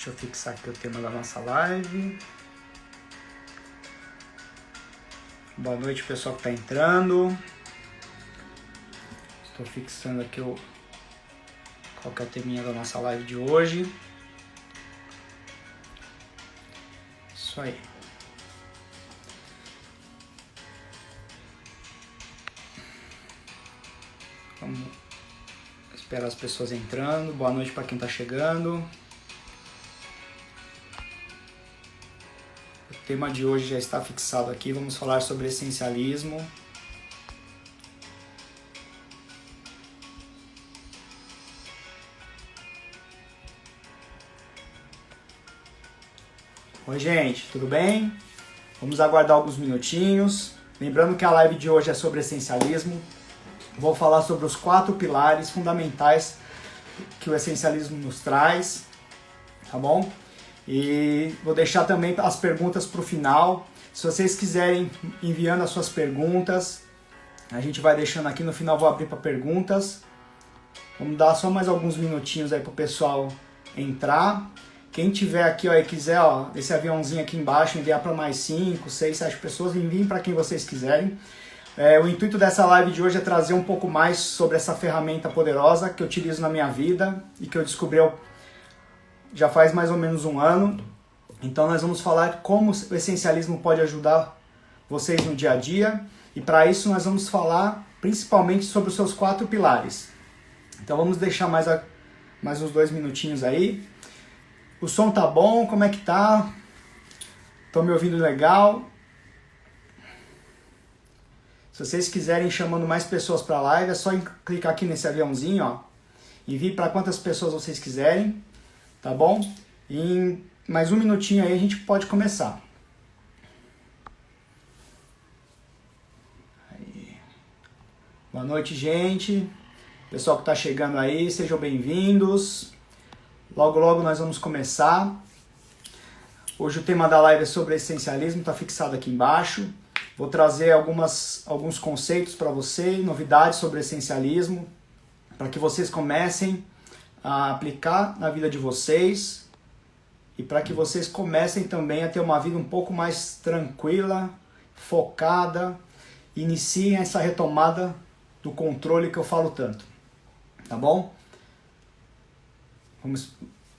Deixa eu fixar aqui o tema da nossa live. Boa noite, pessoal que está entrando. Estou fixando aqui qual que é o teminha da nossa live de hoje. Isso aí. Vamos esperar as pessoas entrando. Boa noite para quem está chegando. O tema de hoje já está fixado aqui. Vamos falar sobre essencialismo. Oi, gente, tudo bem? Vamos aguardar alguns minutinhos. Lembrando que a live de hoje é sobre essencialismo. Vou falar sobre os 4 pilares fundamentais que o essencialismo nos traz, tá bom? E vou deixar também as perguntas para o final. Se vocês quiserem enviando as suas perguntas, a gente vai deixando aqui. No final vou abrir para perguntas. Vamos dar só mais alguns minutinhos aí para o pessoal entrar. Quem tiver aqui e quiser, esse aviãozinho aqui embaixo, enviar para mais 5, 6, 7 pessoas, enviem para quem vocês quiserem. O intuito dessa live de hoje é trazer um pouco mais sobre essa ferramenta poderosa que eu utilizo na minha vida e que eu descobri já faz mais ou menos um ano. Então nós vamos falar como o essencialismo pode ajudar vocês no dia a dia, e para isso nós vamos falar principalmente sobre os seus 4 pilares. Então vamos deixar mais uns 2 minutinhos aí. O som tá bom? Como é que tá? Estão me ouvindo legal? Se vocês quiserem ir chamando mais pessoas para a live, é só clicar aqui nesse aviãozinho, envie para quantas pessoas vocês quiserem, tá bom? E em mais um minutinho aí a gente pode começar. Aí. Boa noite, gente. Pessoal que está chegando aí, sejam bem-vindos. Logo, logo nós vamos começar. Hoje o tema da live é sobre essencialismo, está fixado aqui embaixo. Vou trazer alguns conceitos para você, novidades sobre essencialismo, para que vocês comecem a aplicar na vida de vocês e para que vocês comecem também a ter uma vida um pouco mais tranquila, focada, iniciem essa retomada do controle que eu falo tanto, tá bom?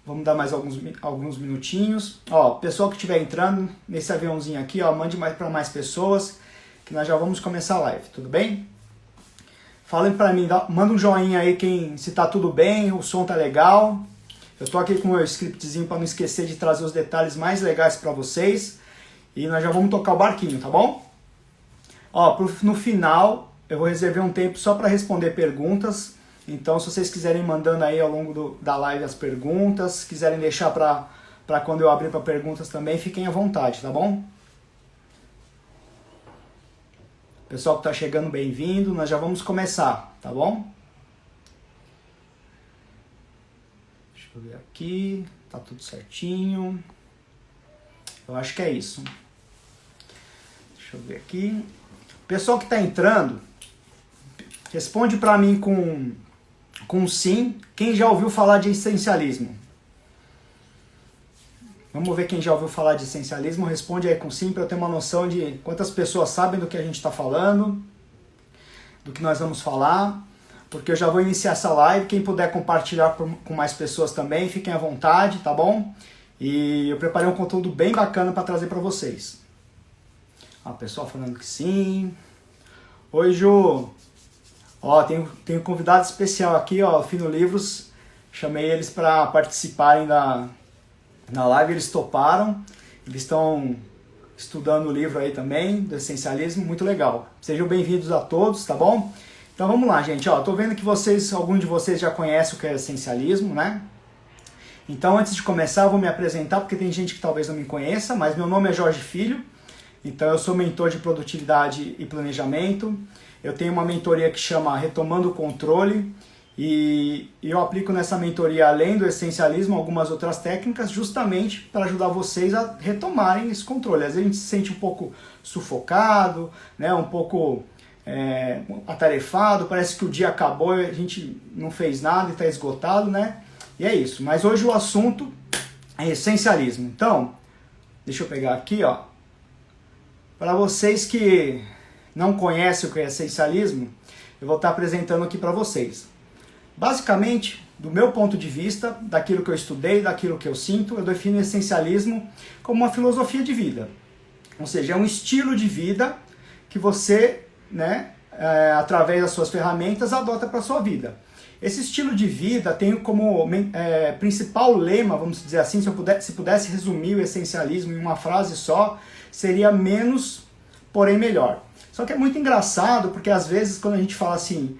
Vamos dar mais alguns minutinhos. Pessoal que estiver entrando nesse aviãozinho aqui, mande para mais pessoas, que nós já vamos começar a live, tudo bem? Falem para mim, manda um joinha aí se tá tudo bem, o som tá legal. Eu tô aqui com o meu scriptzinho para não esquecer de trazer os detalhes mais legais para vocês. E nós já vamos tocar o barquinho, tá bom? No final, eu vou reservar um tempo só para responder perguntas. Então, se vocês quiserem mandando aí ao longo da live as perguntas, quiserem deixar para quando eu abrir para perguntas também, fiquem à vontade, tá bom? Pessoal que está chegando, bem-vindo. Nós já vamos começar, tá bom? Deixa eu ver aqui, tá tudo certinho. Eu acho que é isso. Deixa eu ver aqui. Pessoal que está entrando, responde para mim com sim, quem já ouviu falar de essencialismo? Vamos ver quem já ouviu falar de essencialismo, responde aí com sim para eu ter uma noção de quantas pessoas sabem do que a gente está falando, do que nós vamos falar, porque eu já vou iniciar essa live, quem puder compartilhar com mais pessoas também, fiquem à vontade, tá bom? E eu preparei um conteúdo bem bacana para trazer para vocês. Pessoal falando que sim. Oi, Ju. Tem um convidado especial aqui, Fino Livros. Chamei eles para participarem na live, eles toparam. Eles estão estudando o livro aí também, do essencialismo, muito legal. Sejam bem-vindos a todos, tá bom? Então vamos lá, gente. Tô vendo que alguns de vocês já conhecem o que é essencialismo, né? Então antes de começar, eu vou me apresentar, porque tem gente que talvez não me conheça, mas meu nome é Jorge Filho. Então eu sou mentor de produtividade e planejamento. Eu tenho uma mentoria que chama Retomando o Controle e eu aplico nessa mentoria, além do essencialismo, algumas outras técnicas justamente para ajudar vocês a retomarem esse controle. Às vezes a gente se sente um pouco sufocado, né, um pouco atarefado, parece que o dia acabou e a gente não fez nada e está esgotado, né? E é isso. Mas hoje o assunto é essencialismo. Então, deixa eu pegar aqui, ó. Para vocês que não conhecem o que é essencialismo, eu vou estar apresentando aqui para vocês. Basicamente, do meu ponto de vista, daquilo que eu estudei, daquilo que eu sinto, eu defino o essencialismo como uma filosofia de vida. Ou seja, é um estilo de vida que você, né, através das suas ferramentas, adota para a sua vida. Esse estilo de vida tem como principal lema, vamos dizer assim, se pudesse resumir o essencialismo em uma frase só, seria menos, porém melhor. Só que é muito engraçado, porque às vezes quando a gente fala assim,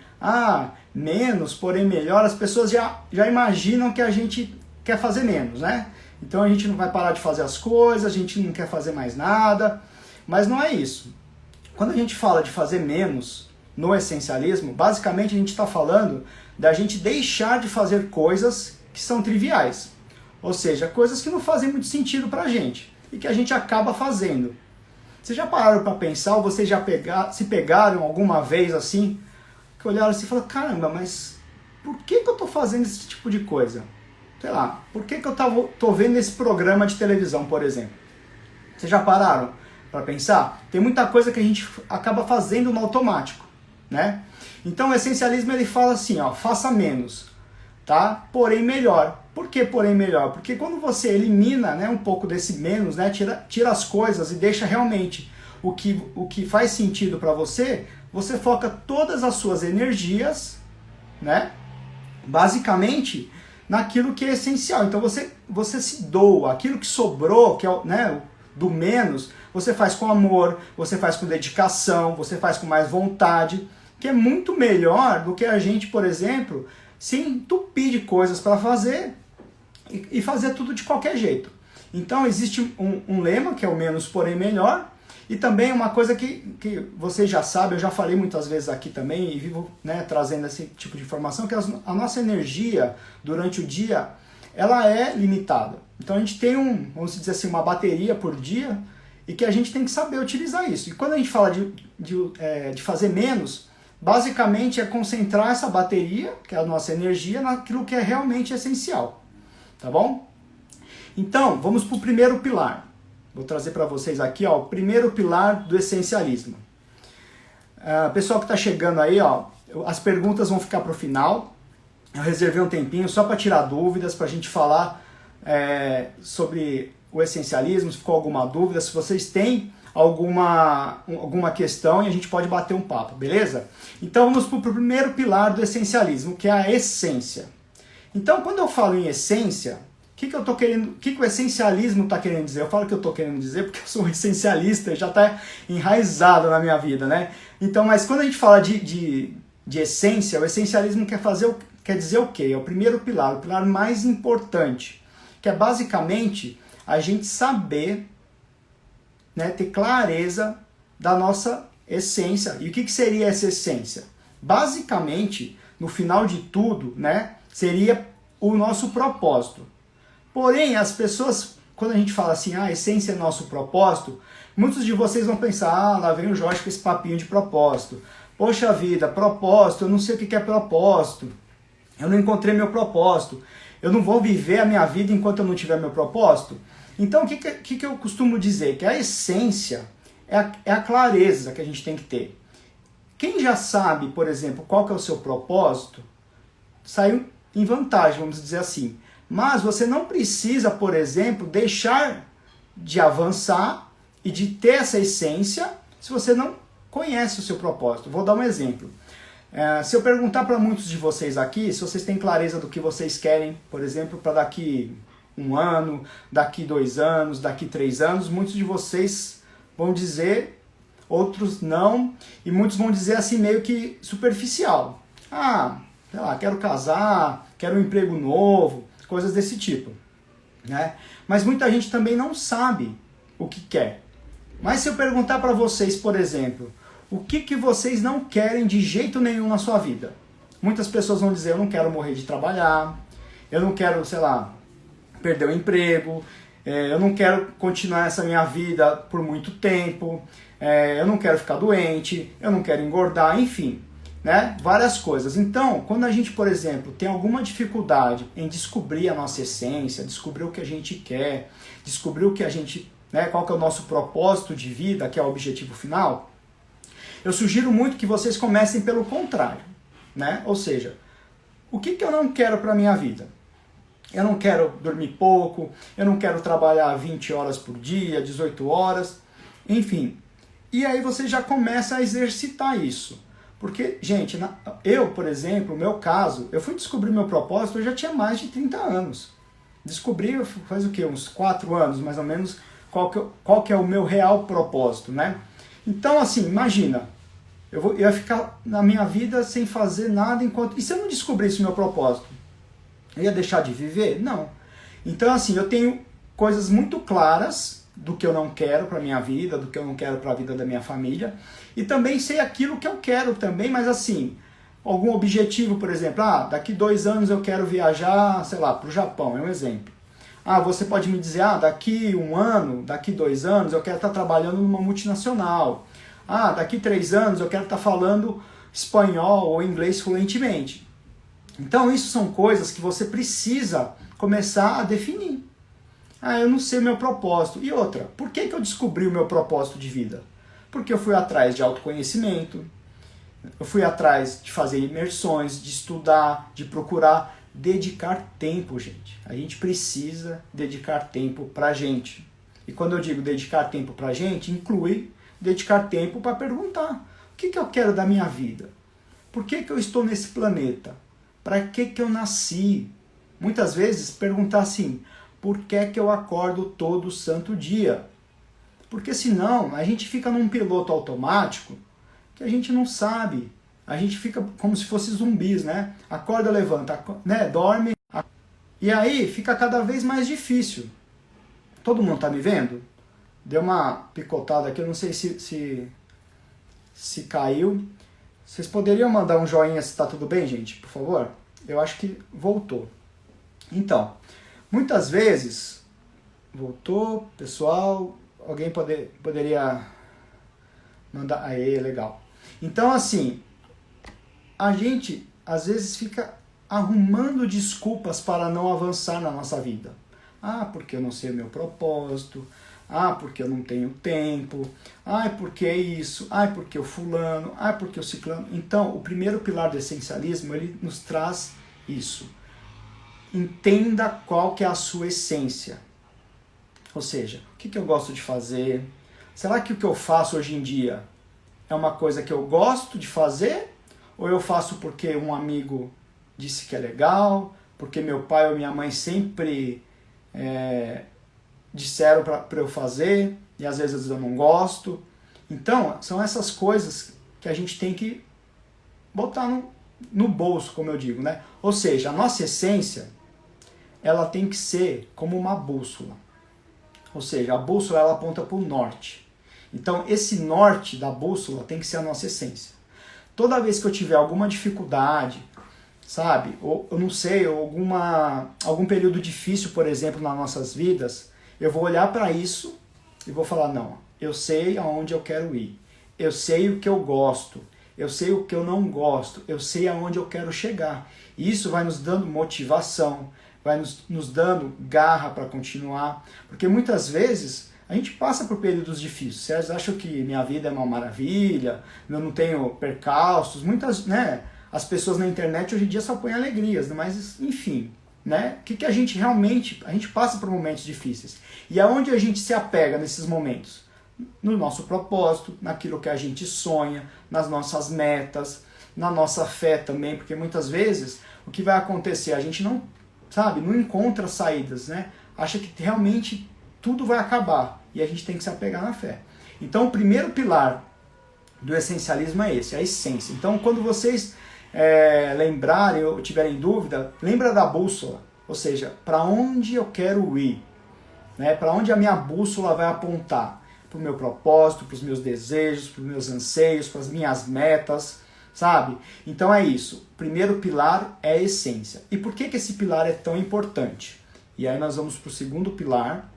menos, porém melhor, as pessoas já imaginam que a gente quer fazer menos, né? Então a gente não vai parar de fazer as coisas, a gente não quer fazer mais nada, mas não é isso. Quando a gente fala de fazer menos no essencialismo, basicamente a gente está falando da gente deixar de fazer coisas que são triviais, ou seja, coisas que não fazem muito sentido pra gente e que a gente acaba fazendo. Vocês já pararam para pensar, ou vocês já se pegaram alguma vez assim, que olharam assim e falaram, caramba, mas por que eu estou fazendo esse tipo de coisa? Sei lá, por que eu tô vendo esse programa de televisão, por exemplo? Vocês já pararam para pensar? Tem muita coisa que a gente acaba fazendo no automático, né? Então o essencialismo ele fala assim, ó, faça menos, tá? Porém melhor. Por que porém melhor? Porque quando você elimina, né, um pouco desse menos, né, tira as coisas e deixa realmente o que faz sentido para você, você foca todas as suas energias, né, basicamente naquilo que é essencial. Então você se doa, aquilo que sobrou, que é, né, do menos, você faz com amor, você faz com dedicação, você faz com mais vontade, que é muito melhor do que a gente, por exemplo, se entupir de coisas para fazer e fazer tudo de qualquer jeito. Então existe um lema que é o menos porém melhor, e também uma coisa que vocês já sabem, eu já falei muitas vezes aqui também e vivo, né, trazendo esse tipo de informação, que a nossa energia durante o dia ela é limitada. Então a gente tem vamos dizer assim, uma bateria por dia e que a gente tem que saber utilizar isso. E quando a gente fala de fazer menos, basicamente é concentrar essa bateria, que é a nossa energia, naquilo que é realmente essencial. Tá bom? Então, vamos para o primeiro pilar. Vou trazer para vocês aqui, ó, o primeiro pilar do essencialismo. Pessoal que está chegando aí, ó, as perguntas vão ficar para o final. Eu reservei um tempinho só para tirar dúvidas, para a gente falar sobre o essencialismo, se ficou alguma dúvida, se vocês têm alguma questão, e a gente pode bater um papo, beleza? Então vamos para o primeiro pilar do essencialismo, que é a essência. Então, quando eu falo em essência, o que o essencialismo está querendo dizer? Eu falo que eu estou querendo dizer porque eu sou um essencialista, já está enraizado na minha vida, né? Então, mas quando a gente fala de essência, o essencialismo quer dizer o quê? É o primeiro pilar, o pilar mais importante, que é basicamente a gente saber, né, ter clareza da nossa essência. E o que seria essa essência? Basicamente, no final de tudo, né, seria o nosso propósito. Porém, as pessoas, quando a gente fala assim, a essência é nosso propósito, muitos de vocês vão pensar, lá vem o Jorge com esse papinho de propósito. Poxa vida, propósito, eu não sei o que é propósito. Eu não encontrei meu propósito. Eu não vou viver a minha vida enquanto eu não tiver meu propósito. Então, o que eu costumo dizer? Que a essência é a clareza que a gente tem que ter. Quem já sabe, por exemplo, qual que é o seu propósito, saiu em vantagem, vamos dizer assim. Mas você não precisa, por exemplo, deixar de avançar e de ter essa essência se você não conhece o seu propósito. Vou dar um exemplo. Se eu perguntar para muitos de vocês aqui, se vocês têm clareza do que vocês querem, por exemplo, para daqui 1 ano, daqui 2 anos, daqui 3 anos, muitos de vocês vão dizer, outros não, e muitos vão dizer assim meio que superficial. Sei lá, quero casar, quero um emprego novo, coisas desse tipo, né? Mas muita gente também não sabe o que quer. Mas se eu perguntar para vocês, por exemplo, o que vocês não querem de jeito nenhum na sua vida? Muitas pessoas vão dizer, eu não quero morrer de trabalhar, eu não quero, sei lá, perder o emprego, eu não quero continuar essa minha vida por muito tempo, eu não quero ficar doente, eu não quero engordar, enfim. né? Várias coisas. Então, quando a gente, por exemplo, tem alguma dificuldade em descobrir a nossa essência, descobrir o que a gente quer, descobrir o que a gente, né, qual que é o nosso propósito de vida, que é o objetivo final, eu sugiro muito que vocês comecem pelo contrário, né? Ou seja, o que eu não quero para a minha vida? Eu não quero dormir pouco, eu não quero trabalhar 20 horas por dia, 18 horas, enfim. E aí você já começa a exercitar isso. Porque, gente, eu, por exemplo, no meu caso, eu fui descobrir meu propósito, eu já tinha mais de 30 anos. Descobri faz o quê? Uns 4 anos, mais ou menos, qual que é o meu real propósito, né? Então, assim, imagina, eu ia ficar na minha vida sem fazer nada enquanto... E se eu não descobrisse o meu propósito? Eu ia deixar de viver? Não. Então, assim, eu tenho coisas muito claras do que eu não quero para minha vida, do que eu não quero para a vida da minha família, e também sei aquilo que eu quero também, mas assim, algum objetivo, por exemplo, daqui 2 anos eu quero viajar, sei lá, para o Japão, é um exemplo. Você pode me dizer, daqui 1 ano, daqui 2 anos eu quero estar trabalhando numa multinacional. Daqui 3 anos eu quero estar falando espanhol ou inglês fluentemente. Então isso são coisas que você precisa começar a definir. Eu não sei o meu propósito. E outra, por que eu descobri o meu propósito de vida? Porque eu fui atrás de autoconhecimento, eu fui atrás de fazer imersões, de estudar, de procurar dedicar tempo, gente. A gente precisa dedicar tempo pra gente. E quando eu digo dedicar tempo pra gente, inclui dedicar tempo para perguntar: o que eu quero da minha vida? Por que eu estou nesse planeta? Para que eu nasci? Muitas vezes perguntar assim: por que eu acordo todo santo dia? Porque senão a gente fica num piloto automático que a gente não sabe. A gente fica como se fosse zumbis, né? Acorda, levanta, né? Dorme. E aí fica cada vez mais difícil. Todo mundo tá me vendo? Deu uma picotada aqui, eu não sei se caiu. Vocês poderiam mandar um joinha se tá tudo bem, gente, por favor? Eu acho que voltou. Então, muitas vezes... Voltou, pessoal... Alguém poderia mandar... Aê, legal. Então, assim, a gente, às vezes, fica arrumando desculpas para não avançar na nossa vida. Porque eu não sei o meu propósito. Porque eu não tenho tempo. Porque isso. Porque o fulano. Porque o ciclano. Então, o primeiro pilar do essencialismo, ele nos traz isso. Entenda qual que é a sua essência. Ou seja, o que eu gosto de fazer? Será que o que eu faço hoje em dia é uma coisa que eu gosto de fazer? Ou eu faço porque um amigo disse que é legal? Porque meu pai ou minha mãe sempre disseram para eu fazer? E às vezes eu não gosto. Então, são essas coisas que a gente tem que botar no bolso, como eu digo, né? Ou seja, a nossa essência, ela tem que ser como uma bússola. Ou seja, a bússola ela aponta para o norte. Então, esse norte da bússola tem que ser a nossa essência. Toda vez que eu tiver alguma dificuldade, sabe, ou eu não sei, ou algum período difícil, por exemplo, nas nossas vidas, eu vou olhar para isso e vou falar: não, eu sei aonde eu quero ir. Eu sei o que eu gosto. Eu sei o que eu não gosto. Eu sei aonde eu quero chegar. E isso vai nos dando motivação, vai nos dando garra para continuar, porque muitas vezes a gente passa por períodos difíceis. Vocês acham que minha vida é uma maravilha, eu não tenho percalços, né? As pessoas na internet hoje em dia só põem alegrias, mas enfim, né? O que a gente realmente, a gente passa por momentos difíceis. E aonde a gente se apega nesses momentos? No nosso propósito, naquilo que a gente sonha, nas nossas metas, na nossa fé também, porque muitas vezes o que vai acontecer? A gente não encontra saídas, né? Acha que realmente tudo vai acabar e a gente tem que se apegar na fé. Então, o primeiro pilar do essencialismo é esse, a essência. Então, quando vocês lembrarem ou tiverem dúvida, lembra da bússola, ou seja, para onde eu quero ir, né? Para onde a minha bússola vai apontar? Para o meu propósito, para os meus desejos, para os meus anseios, para as minhas metas, sabe? Então é isso. O primeiro pilar é a essência. E por que esse pilar é tão importante? E aí nós vamos para o segundo pilar,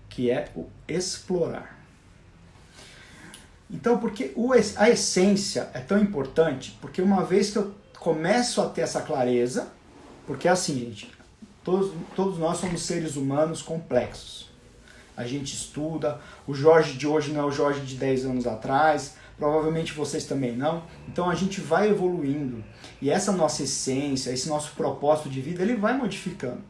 que é o explorar. Então, porque a essência é tão importante, porque uma vez que eu começo a ter essa clareza, porque é assim, gente, todos nós somos seres humanos complexos. A gente estuda, o Jorge de hoje não é o Jorge de 10 anos atrás, provavelmente vocês também não. Então a gente vai evoluindo, e essa nossa essência, esse nosso propósito de vida, ele vai modificando.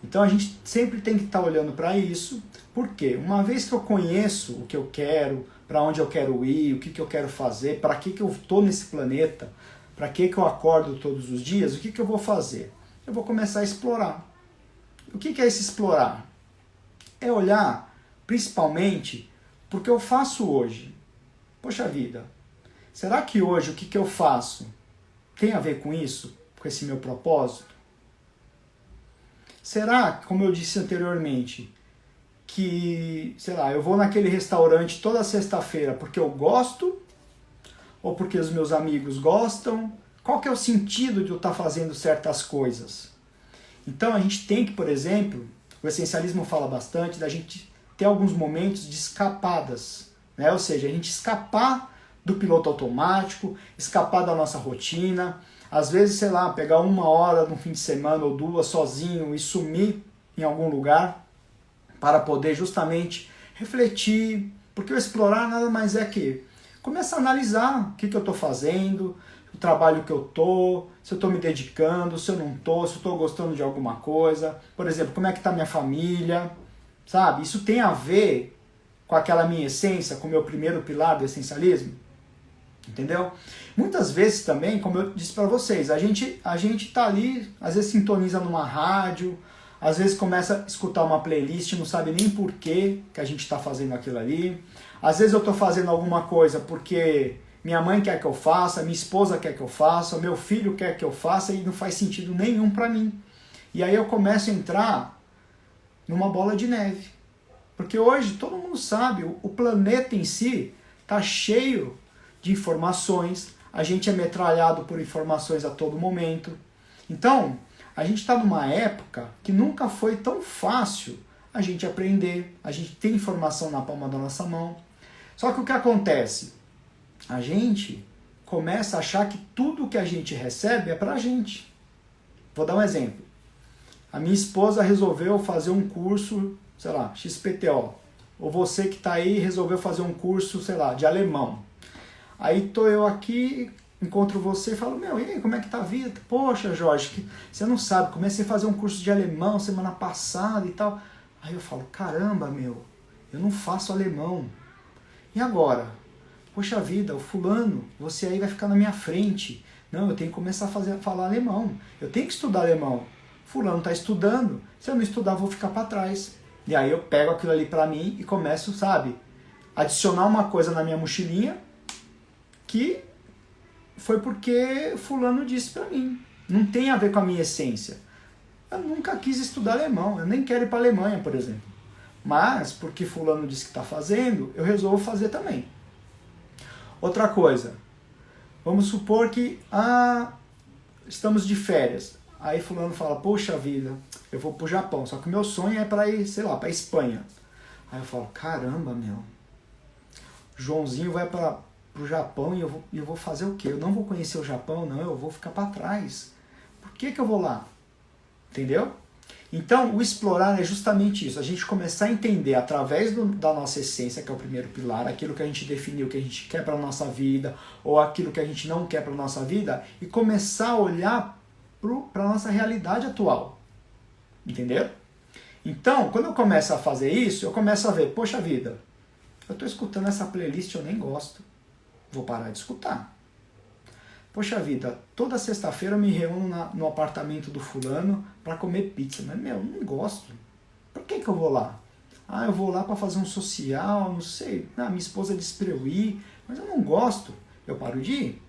Então a gente sempre tem que estar olhando para isso, porque uma vez que eu conheço o que eu quero, para onde eu quero ir, o que eu quero fazer, para que eu estou nesse planeta, para que eu acordo todos os dias, o que eu vou fazer? Eu vou começar a explorar. O que é esse explorar? É olhar principalmente para o que eu faço hoje. Poxa vida, será que hoje o que eu faço tem a ver com isso? Com esse meu propósito? Será, como eu disse anteriormente, que, sei lá, eu vou naquele restaurante toda sexta-feira porque eu gosto ou porque os meus amigos gostam? Qual que é o sentido de eu estar fazendo certas coisas? Então a gente tem que, por exemplo, o essencialismo fala bastante da gente ter alguns momentos de escapadas, né? Ou seja, a gente escapar do piloto automático, escapar da nossa rotina, às vezes, sei lá, pegar 1 hora no fim de semana ou 2 sozinho e sumir em algum lugar para poder justamente refletir, porque o explorar nada mais é que começar a analisar o que eu estou fazendo, o trabalho que eu estou, se eu estou me dedicando, se eu não estou, se eu estou gostando de alguma coisa, por exemplo, como é que está minha família, sabe? Isso tem a ver com aquela minha essência, com o meu primeiro pilar do essencialismo, entendeu? Muitas vezes também, como eu disse para vocês, a gente tá ali, às vezes sintoniza numa rádio, às vezes começa a escutar uma playlist, não sabe nem por que a gente está fazendo aquilo ali. Às vezes eu estou fazendo alguma coisa porque minha mãe quer que eu faça, minha esposa quer que eu faça, meu filho quer que eu faça e não faz sentido nenhum para mim. E aí eu começo a entrar numa bola de neve. Porque hoje todo mundo sabe, o planeta em si está cheio de informações, a gente é metralhado por informações a todo momento. Então, a gente está numa época que nunca foi tão fácil a gente aprender, a gente tem informação na palma da nossa mão. Só que o que acontece? A gente começa a achar que tudo que a gente recebe é pra gente. Vou dar um exemplo. A minha esposa resolveu fazer um curso, sei lá, XPTO. Ou você que está aí resolveu fazer um curso, sei lá, de alemão. Aí tô eu aqui, encontro você e falo, meu, e aí, como é que tá a vida? Poxa, Jorge, você não sabe, comecei a fazer um curso de alemão semana passada e tal. Aí eu falo, caramba, meu, eu não faço alemão. E agora? Poxa vida, o fulano, você aí vai ficar na minha frente. Não, eu tenho que começar a falar alemão. Eu tenho que estudar alemão. Fulano está estudando, se eu não estudar, eu vou ficar para trás. E aí eu pego aquilo ali para mim e começo, sabe, adicionar uma coisa na minha mochilinha que foi porque fulano disse para mim. Não tem a ver com a minha essência. Eu nunca quis estudar alemão, eu nem quero ir para a Alemanha, por exemplo. Mas, porque fulano disse que está fazendo, eu resolvo fazer também. Outra coisa, vamos supor que estamos de férias. Aí fulano fala, poxa vida, eu vou pro Japão, só que o meu sonho é para ir, sei lá, para Espanha. Aí eu falo, caramba, meu, Joãozinho vai para o Japão e eu vou fazer o quê? Eu não vou conhecer o Japão, não, eu vou ficar para trás. Por que eu vou lá? Entendeu? Então, o explorar é justamente isso, a gente começar a entender através da nossa essência, que é o primeiro pilar, aquilo que a gente definiu que a gente quer para a nossa vida, ou aquilo que a gente não quer para a nossa vida, e começar a olhar para a nossa realidade atual. Entendeu? Então, quando eu começo a fazer isso, eu começo a ver, poxa vida, eu estou escutando essa playlist e eu nem gosto, vou parar de escutar. Poxa vida, toda sexta-feira eu me reúno no apartamento do fulano para comer pizza. Mas, meu, não gosto. Por que eu vou lá? Eu vou lá para fazer um social, não sei. Minha esposa disse para eu ir, mas eu não gosto. Eu paro de ir.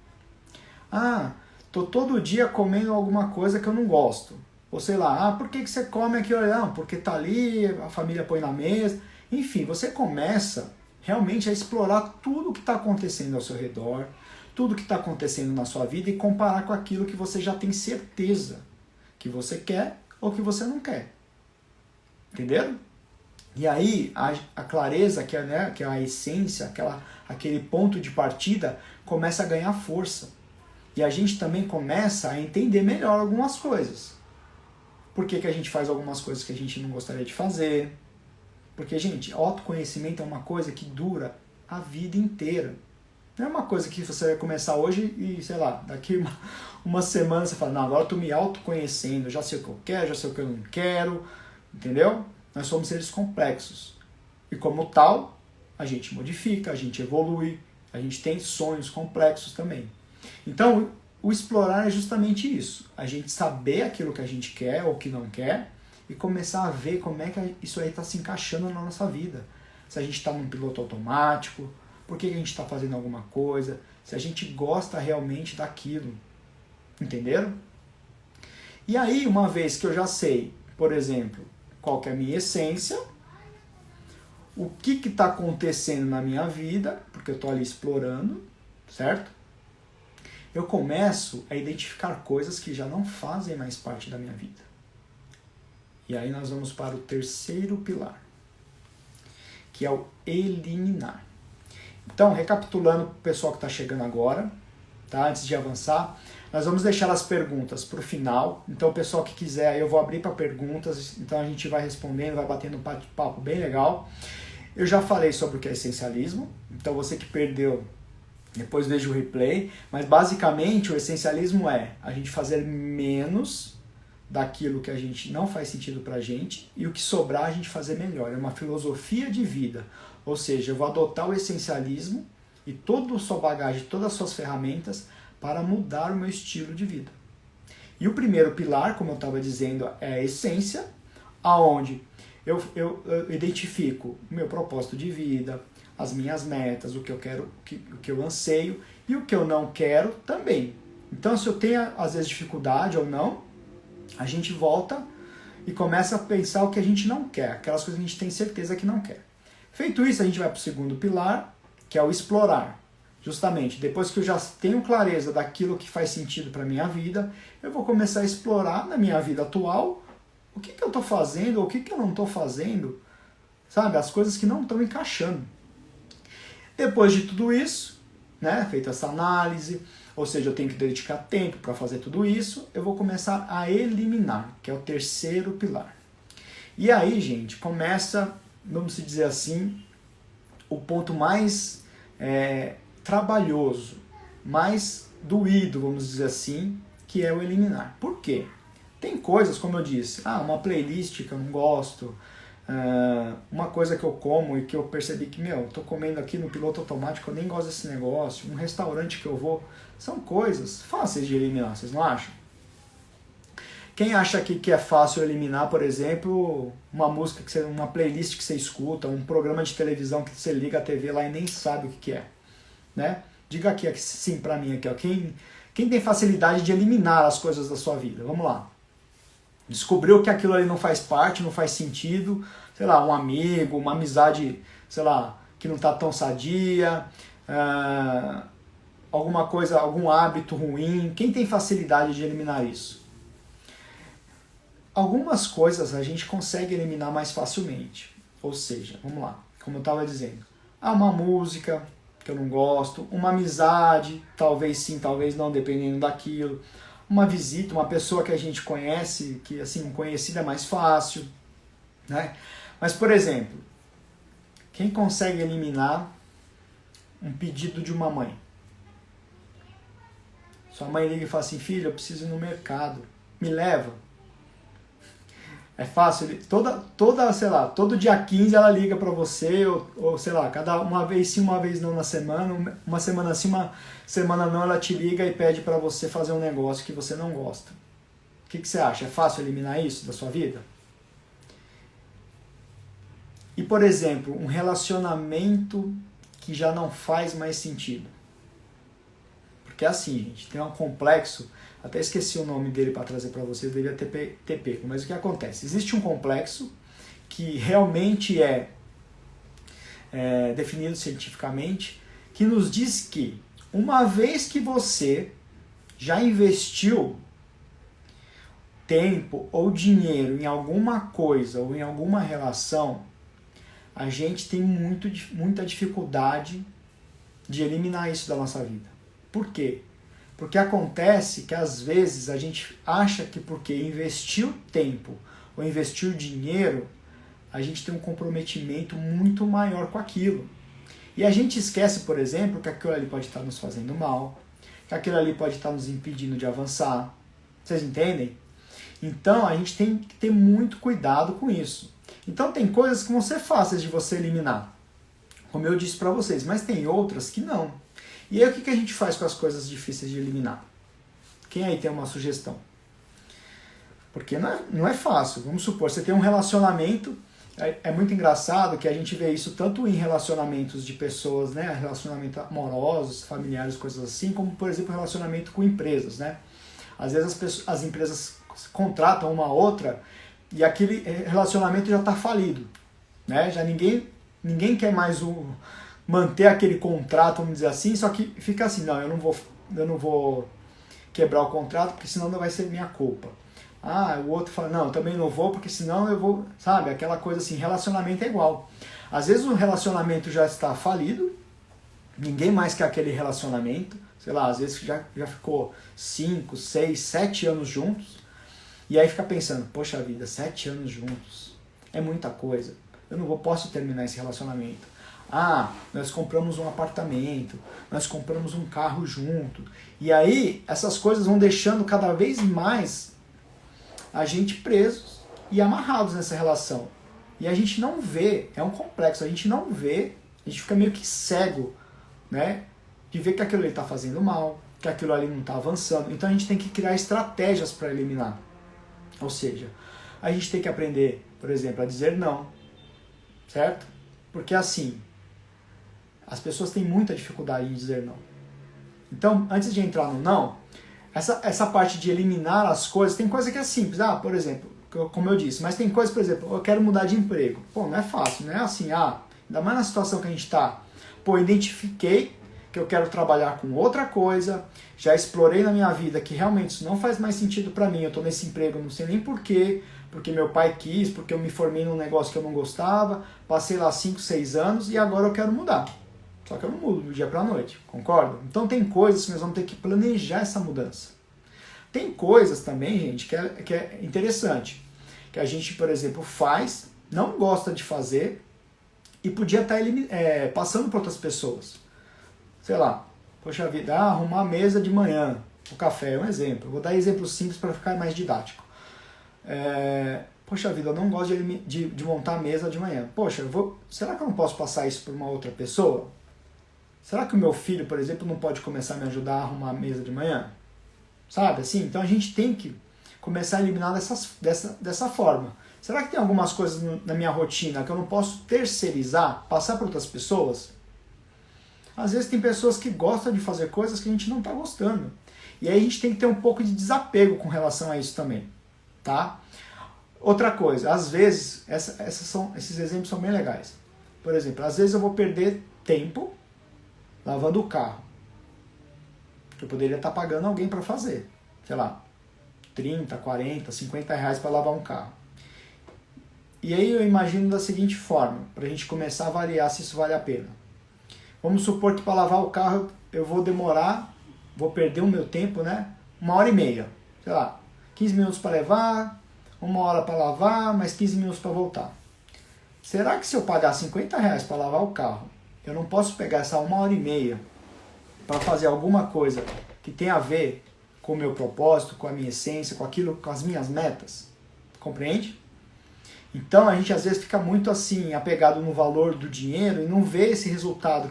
Tô todo dia comendo alguma coisa que eu não gosto. Ou sei lá, por que você come aquilo? Não, porque tá ali, a família põe na mesa. Enfim, você começa realmente a explorar tudo o que está acontecendo ao seu redor, tudo que está acontecendo na sua vida e comparar com aquilo que você já tem certeza que você quer ou que você não quer. Entenderam? E aí a clareza, que é, né, que é a essência, aquele ponto de partida, começa a ganhar força. E a gente também começa a entender melhor algumas coisas. Por que a gente faz algumas coisas que a gente não gostaria de fazer? Porque, gente, autoconhecimento é uma coisa que dura a vida inteira. Não é uma coisa que você vai começar hoje e, sei lá, daqui uma semana você fala, não, agora eu tô me autoconhecendo, já sei o que eu quero, já sei o que eu não quero, entendeu? Nós somos seres complexos. E como tal, a gente modifica, a gente evolui, a gente tem sonhos complexos também. Então, o explorar é justamente isso. A gente saber aquilo que a gente quer ou que não quer e começar a ver como é que isso aí está se encaixando na nossa vida. Se a gente está num piloto automático, por que a gente está fazendo alguma coisa, se a gente gosta realmente daquilo. Entenderam? E aí, uma vez que eu já sei, por exemplo, qual que é a minha essência, o que está acontecendo na minha vida, porque eu estou ali explorando, certo? Eu começo a identificar coisas que já não fazem mais parte da minha vida. E aí nós vamos para o terceiro pilar, que é o eliminar. Então, recapitulando para o pessoal que está chegando agora, tá? Antes de avançar, nós vamos deixar as perguntas para o final. Então, o pessoal que quiser, eu vou abrir para perguntas, então a gente vai respondendo, vai batendo um papo bem legal. Eu já falei sobre o que é essencialismo, então você que perdeu, depois veja o replay, mas basicamente o essencialismo é a gente fazer menos daquilo que a gente não faz sentido pra gente e o que sobrar a gente fazer melhor. É uma filosofia de vida, ou seja, eu vou adotar o essencialismo e toda a sua bagagem, todas as suas ferramentas para mudar o meu estilo de vida. E o primeiro pilar, como eu estava dizendo, é a essência, aonde eu identifico o meu propósito de vida, as minhas metas, o que eu quero, o que eu anseio e o que eu não quero também. Então, se eu tenho, às vezes, dificuldade ou não, a gente volta e começa a pensar o que a gente não quer, aquelas coisas que a gente tem certeza que não quer. Feito isso, a gente vai para o segundo pilar, que é o explorar. Justamente, depois que eu já tenho clareza daquilo que faz sentido para a minha vida, eu vou começar a explorar na minha vida atual o que eu estou fazendo ou o que eu não estou fazendo, sabe? As coisas que não estão encaixando. Depois de tudo isso, né, feita essa análise, ou seja, eu tenho que dedicar tempo para fazer tudo isso, eu vou começar a eliminar, que é o terceiro pilar. E aí, gente, começa, vamos dizer assim, o ponto mais trabalhoso, mais doído, vamos dizer assim, que é o eliminar. Por quê? Tem coisas, como eu disse, uma playlist que eu não gosto, uma coisa que eu como e que eu percebi que, eu tô comendo aqui no piloto automático, eu nem gosto desse negócio, um restaurante que eu vou, são coisas fáceis de eliminar, vocês não acham? Quem acha que é fácil eliminar, por exemplo, uma música, uma playlist que você escuta, um programa de televisão que você liga a TV lá e nem sabe o que é, né? Diga aqui sim pra mim, aqui, ó. Quem tem facilidade de eliminar as coisas da sua vida? Vamos lá. Descobriu que aquilo ali não faz parte, não faz sentido, sei lá, um amigo, uma amizade, sei lá, que não está tão sadia, alguma coisa, algum hábito ruim. Quem tem facilidade de eliminar isso? Algumas coisas a gente consegue eliminar mais facilmente. Ou seja, vamos lá, como eu estava dizendo, uma música que eu não gosto, uma amizade, talvez sim, talvez não, dependendo daquilo. Uma visita, uma pessoa que a gente conhece, que assim, um conhecido é mais fácil, né? Mas, por exemplo, quem consegue eliminar um pedido de uma mãe? Sua mãe liga e fala assim, filho, eu preciso ir no mercado, me leva. É fácil, sei lá, todo dia 15 ela liga pra você, ou sei lá, uma vez sim, uma vez não na semana, uma semana sim, uma semana não, ela te liga e pede pra você fazer um negócio que você não gosta. O que você acha? É fácil eliminar isso da sua vida? E, por exemplo, um relacionamento que já não faz mais sentido. Porque é assim, gente, tem um complexo, até esqueci o nome dele para trazer para vocês, devia ter pego, mas o que acontece? Existe um complexo que realmente é definido cientificamente, que nos diz que uma vez que você já investiu tempo ou dinheiro em alguma coisa ou em alguma relação, a gente tem muita dificuldade de eliminar isso da nossa vida. Por quê? Porque acontece que às vezes a gente acha que porque investiu tempo ou investiu dinheiro, a gente tem um comprometimento muito maior com aquilo. E a gente esquece, por exemplo, que aquilo ali pode estar nos fazendo mal, que aquilo ali pode estar nos impedindo de avançar. Vocês entendem? Então a gente tem que ter muito cuidado com isso. Então tem coisas que vão ser fáceis de você eliminar, como eu disse para vocês, mas tem outras que não. E aí o que a gente faz com as coisas difíceis de eliminar? Quem aí tem uma sugestão? Porque não é fácil. Vamos supor, você tem um relacionamento, é muito engraçado que a gente vê isso tanto em relacionamentos de pessoas, né, relacionamentos amorosos, familiares, coisas assim, como por exemplo relacionamento com empresas, né? Às vezes as empresas contratam uma outra e aquele relacionamento já está falido, né? Já ninguém quer mais manter aquele contrato, vamos dizer assim, só que fica assim, não, eu não vou quebrar o contrato porque senão não vai ser minha culpa. Ah, o outro fala, não, eu também não vou porque senão eu vou, sabe, aquela coisa assim, relacionamento é igual. Às vezes o relacionamento já está falido, ninguém mais quer aquele relacionamento, sei lá, às vezes já ficou 5, 6, 7 anos juntos, e aí fica pensando, poxa vida, 7 anos juntos, é muita coisa, eu não posso terminar esse relacionamento. Ah, nós compramos um apartamento, nós compramos um carro junto, e aí essas coisas vão deixando cada vez mais a gente presos e amarrados nessa relação. E a gente não vê, é um complexo, a gente não vê, a gente fica meio que cego, né? De ver que aquilo ali está fazendo mal, que aquilo ali não está avançando. Então a gente tem que criar estratégias para eliminar. Ou seja, a gente tem que aprender, por exemplo, a dizer não, certo? Porque assim, as pessoas têm muita dificuldade de dizer não. Então, antes de entrar no não, essa parte de eliminar as coisas, tem coisa que é simples. Ah, por exemplo, como eu disse, mas tem coisa, por exemplo, eu quero mudar de emprego. Pô, não é fácil, não é assim, ainda mais na situação que a gente está. Pô, identifiquei que eu quero trabalhar com outra coisa, já explorei na minha vida que realmente isso não faz mais sentido para mim, eu estou nesse emprego, não sei nem porquê, porque meu pai quis, porque eu me formei num negócio que eu não gostava, passei lá 5, 6 anos e agora eu quero mudar. Só que eu não mudo do dia para a noite, concorda? Então tem coisas que nós vamos ter que planejar essa mudança. Tem coisas também, gente, que é interessante, que a gente, por exemplo, faz, não gosta de fazer e podia estar passando para outras pessoas. Sei lá, poxa vida, arrumar a mesa de manhã, o café é um exemplo. Vou dar exemplos simples para ficar mais didático. Poxa vida, eu não gosto de montar a mesa de manhã. Poxa, será que eu não posso passar isso para uma outra pessoa? Será que o meu filho, por exemplo, não pode começar a me ajudar a arrumar a mesa de manhã? Sabe, assim? Então a gente tem que começar a eliminar dessa forma. Será que tem algumas coisas na minha rotina que eu não posso terceirizar, passar para outras pessoas? Às vezes tem pessoas que gostam de fazer coisas que a gente não está gostando. E aí a gente tem que ter um pouco de desapego com relação a isso também. Tá? Outra coisa, às vezes, esses exemplos são bem legais. Por exemplo, às vezes eu vou perder tempo lavando o carro. Eu poderia estar pagando alguém para fazer. Sei lá, 30, 40, 50 reais para lavar um carro. E aí eu imagino da seguinte forma, para a gente começar a avaliar se isso vale a pena. Vamos supor que para lavar o carro eu vou perder o meu tempo, né? 1h30. Sei lá, 15 minutos para levar, 1 hora para lavar, mais 15 minutos para voltar. Será que se eu pagar 50 reais para lavar o carro, eu não posso pegar essa 1h30 para fazer alguma coisa que tenha a ver com o meu propósito, com a minha essência, com as minhas metas? Compreende? Então a gente às vezes fica muito assim, apegado no valor do dinheiro e não vê esse resultado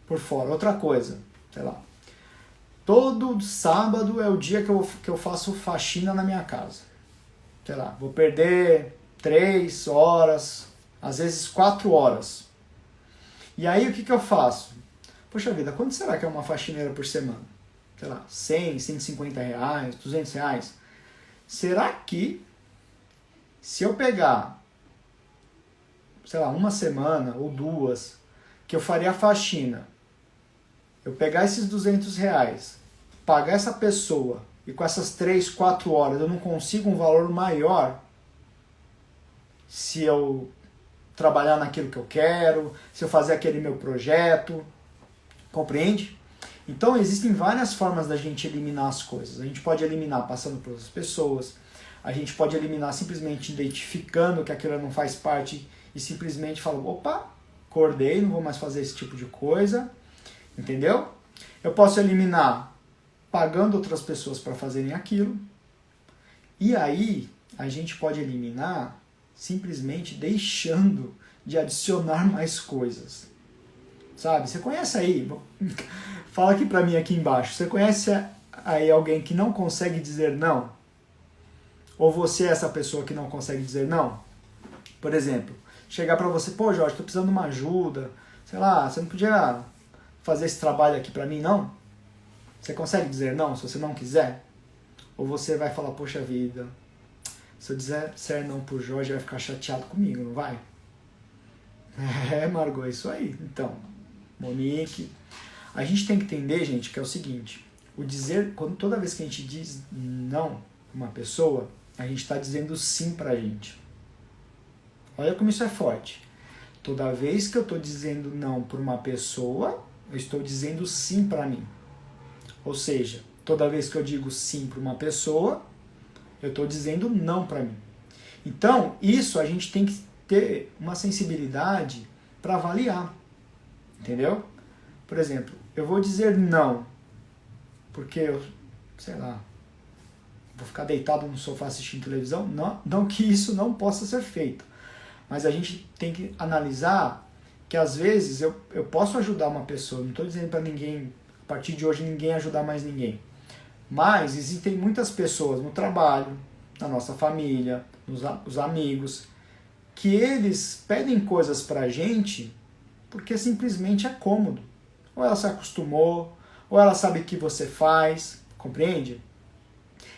por fora. Outra coisa, sei lá, todo sábado é o dia que eu faço faxina na minha casa. Sei lá, vou perder 3 horas, às vezes 4 horas. E aí o que eu faço? Poxa vida, quanto será que é uma faxineira por semana? Sei lá, 100, 150 reais, 200 reais. Será que se eu pegar, sei lá, 1 semana ou 2, que eu faria a faxina, eu pegar esses 200 reais, pagar essa pessoa e com essas 3, 4 horas eu não consigo um valor maior se eu trabalhar naquilo que eu quero, se eu fazer aquele meu projeto, compreende? Então existem várias formas da gente eliminar as coisas. A gente pode eliminar passando por outras pessoas, a gente pode eliminar simplesmente identificando que aquilo não faz parte e simplesmente falando, opa, acordei, não vou mais fazer esse tipo de coisa, entendeu? Eu posso eliminar pagando outras pessoas para fazerem aquilo, e aí a gente pode eliminar simplesmente deixando de adicionar mais coisas. Sabe? Você conhece aí? Fala aqui pra mim aqui embaixo. Você conhece aí alguém que não consegue dizer não? Ou você é essa pessoa que não consegue dizer não? Por exemplo, chegar pra você, pô Jorge, tô precisando de uma ajuda, sei lá, você não podia fazer esse trabalho aqui pra mim, não? Você consegue dizer não se você não quiser? Ou você vai falar, poxa vida, se eu disser não pro Jorge, vai ficar chateado comigo, não vai? É, Margot, é isso aí. Então, Monique, a gente tem que entender, gente, que é o seguinte, o dizer, toda vez que a gente diz não pra uma pessoa, a gente está dizendo sim pra gente. Olha como isso é forte. Toda vez que eu estou dizendo não para uma pessoa, eu estou dizendo sim para mim. Ou seja, toda vez que eu digo sim para uma pessoa, eu estou dizendo não para mim. Então, isso a gente tem que ter uma sensibilidade para avaliar. Entendeu? Por exemplo, eu vou dizer não, porque eu, sei lá, vou ficar deitado no sofá assistindo televisão. Não que isso não possa ser feito. Mas a gente tem que analisar que às vezes eu posso ajudar uma pessoa. Não estou dizendo para ninguém, a partir de hoje, ninguém ajudar mais ninguém. Mas existem muitas pessoas no trabalho, na nossa família, os amigos, que eles pedem coisas para a gente porque simplesmente é cômodo. Ou ela se acostumou, ou ela sabe o que você faz, compreende?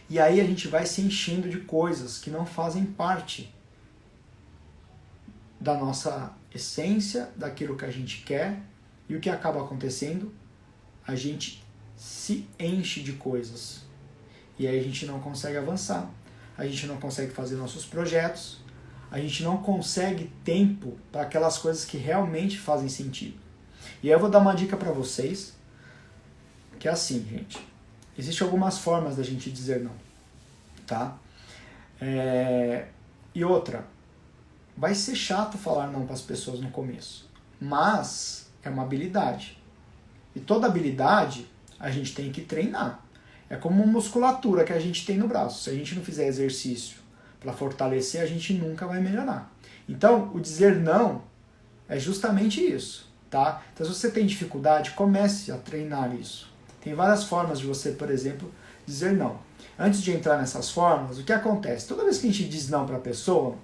E aí a gente vai se enchendo de coisas que não fazem parte da nossa essência, daquilo que a gente quer, e o que acaba acontecendo? A gente se enche de coisas. E aí a gente não consegue avançar, a gente não consegue fazer nossos projetos, a gente não consegue tempo para aquelas coisas que realmente fazem sentido. E aí eu vou dar uma dica para vocês, que é assim, gente. Existem algumas formas da gente dizer não, tá? E outra, vai ser chato falar não para as pessoas no começo, mas é uma habilidade. E toda habilidade a gente tem que treinar. É como uma musculatura que a gente tem no braço. Se a gente não fizer exercício para fortalecer, a gente nunca vai melhorar. Então, o dizer não é justamente isso, tá? Então, se você tem dificuldade, comece a treinar isso. Tem várias formas de você, por exemplo, dizer não. Antes de entrar nessas formas, o que acontece? Toda vez que a gente diz não para a pessoa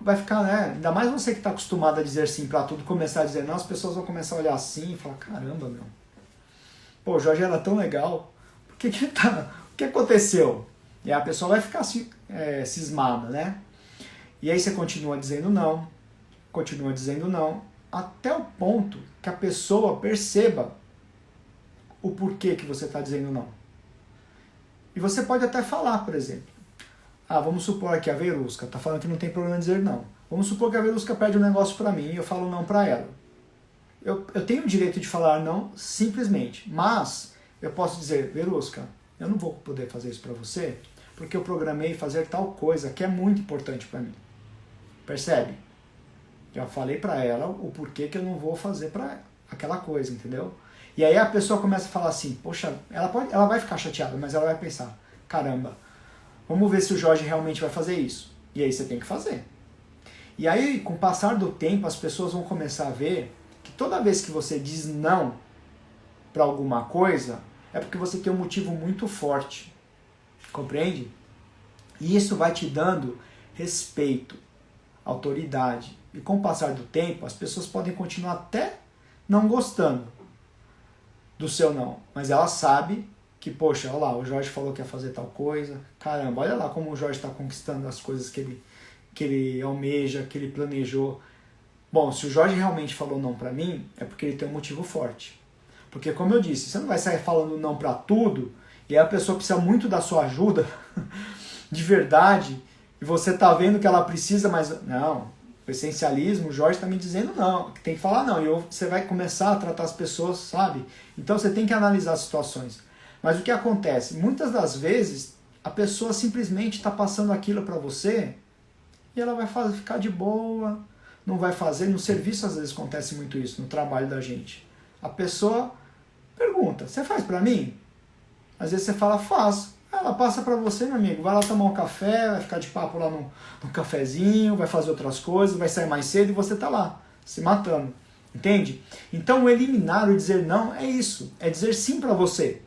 vai ficar, né? Ainda mais você que está acostumado a dizer sim para tudo, começar a dizer não, as pessoas vão começar a olhar assim e falar, caramba, meu. Pô, o Jorge era tão legal, por que que tá? O que aconteceu? E aí a pessoa vai ficar cismada, né? E aí você continua dizendo não, até o ponto que a pessoa perceba o porquê que você está dizendo não. E você pode até falar, por exemplo, vamos supor que a Verusca está falando que não tem problema em dizer não. Vamos supor que a Verusca pede um negócio para mim e eu falo não para ela. Eu tenho o direito de falar não simplesmente, mas eu posso dizer, Verusca, eu não vou poder fazer isso para você porque eu programei fazer tal coisa que é muito importante para mim. Percebe? Já falei para ela o porquê que eu não vou fazer para aquela coisa, entendeu? E aí a pessoa começa a falar assim, poxa, ela vai ficar chateada, mas ela vai pensar, caramba, vamos ver se o Jorge realmente vai fazer isso. E aí você tem que fazer. E aí, com o passar do tempo, as pessoas vão começar a ver que toda vez que você diz não para alguma coisa, é porque você tem um motivo muito forte. Compreende? E isso vai te dando respeito, autoridade. E com o passar do tempo, as pessoas podem continuar até não gostando do seu não. Mas ela sabe que, poxa, olha lá, o Jorge falou que ia fazer tal coisa. Caramba, olha lá como o Jorge está conquistando as coisas que ele almeja, que ele planejou. Bom, se o Jorge realmente falou não pra mim, é porque ele tem um motivo forte. Porque, como eu disse, você não vai sair falando não pra tudo, e aí a pessoa precisa muito da sua ajuda, de verdade, e você tá vendo que ela precisa, mas não, o essencialismo, o Jorge tá me dizendo não, que tem que falar não, e você vai começar a tratar as pessoas, sabe? Então você tem que analisar as situações. Mas o que acontece? Muitas das vezes a pessoa simplesmente está passando aquilo para você e ela vai ficar de boa, não vai fazer. No serviço às vezes acontece muito isso, no trabalho da gente. A pessoa pergunta, você faz para mim? Às vezes você fala, faço. Ela passa para você, meu amigo, vai lá tomar um café, vai ficar de papo lá no cafezinho, vai fazer outras coisas, vai sair mais cedo e você tá lá, se matando. Entende? Então o eliminar, o dizer não, é isso. É dizer sim para você.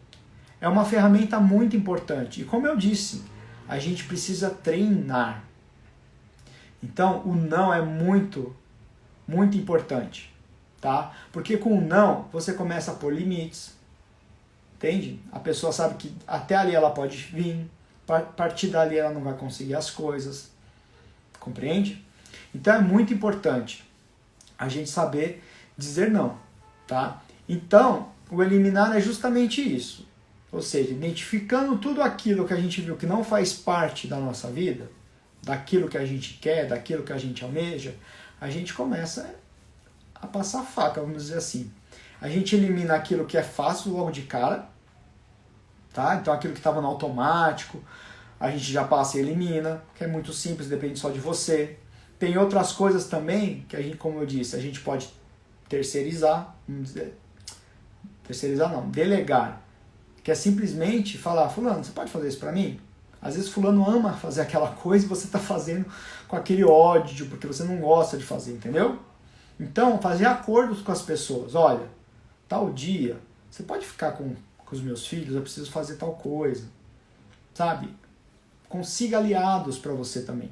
É uma ferramenta muito importante. E como eu disse, a gente precisa treinar. Então o não é muito, muito importante. Tá? Porque com o não, você começa a pôr limites. Entende? A pessoa sabe que até ali ela pode vir, a partir dali ela não vai conseguir as coisas. Compreende? Então é muito importante a gente saber dizer não. Tá? Então, o eliminar é justamente isso. Ou seja, identificando tudo aquilo que a gente viu que não faz parte da nossa vida, daquilo que a gente quer, daquilo que a gente almeja, a gente começa a passar faca, vamos dizer assim. A gente elimina aquilo que é fácil logo de cara, tá? Então aquilo que estava no automático, a gente já passa e elimina, que é muito simples, depende só de você. Tem outras coisas também que a gente, como eu disse, a gente pode terceirizar, vamos dizer, terceirizar não, delegar, que é simplesmente falar, fulano, você pode fazer isso para mim? Às vezes fulano ama fazer aquela coisa e você está fazendo com aquele ódio, porque você não gosta de fazer, entendeu? Então, fazer acordos com as pessoas, olha, tal dia, você pode ficar com os meus filhos, eu preciso fazer tal coisa, sabe? Consiga aliados para você também.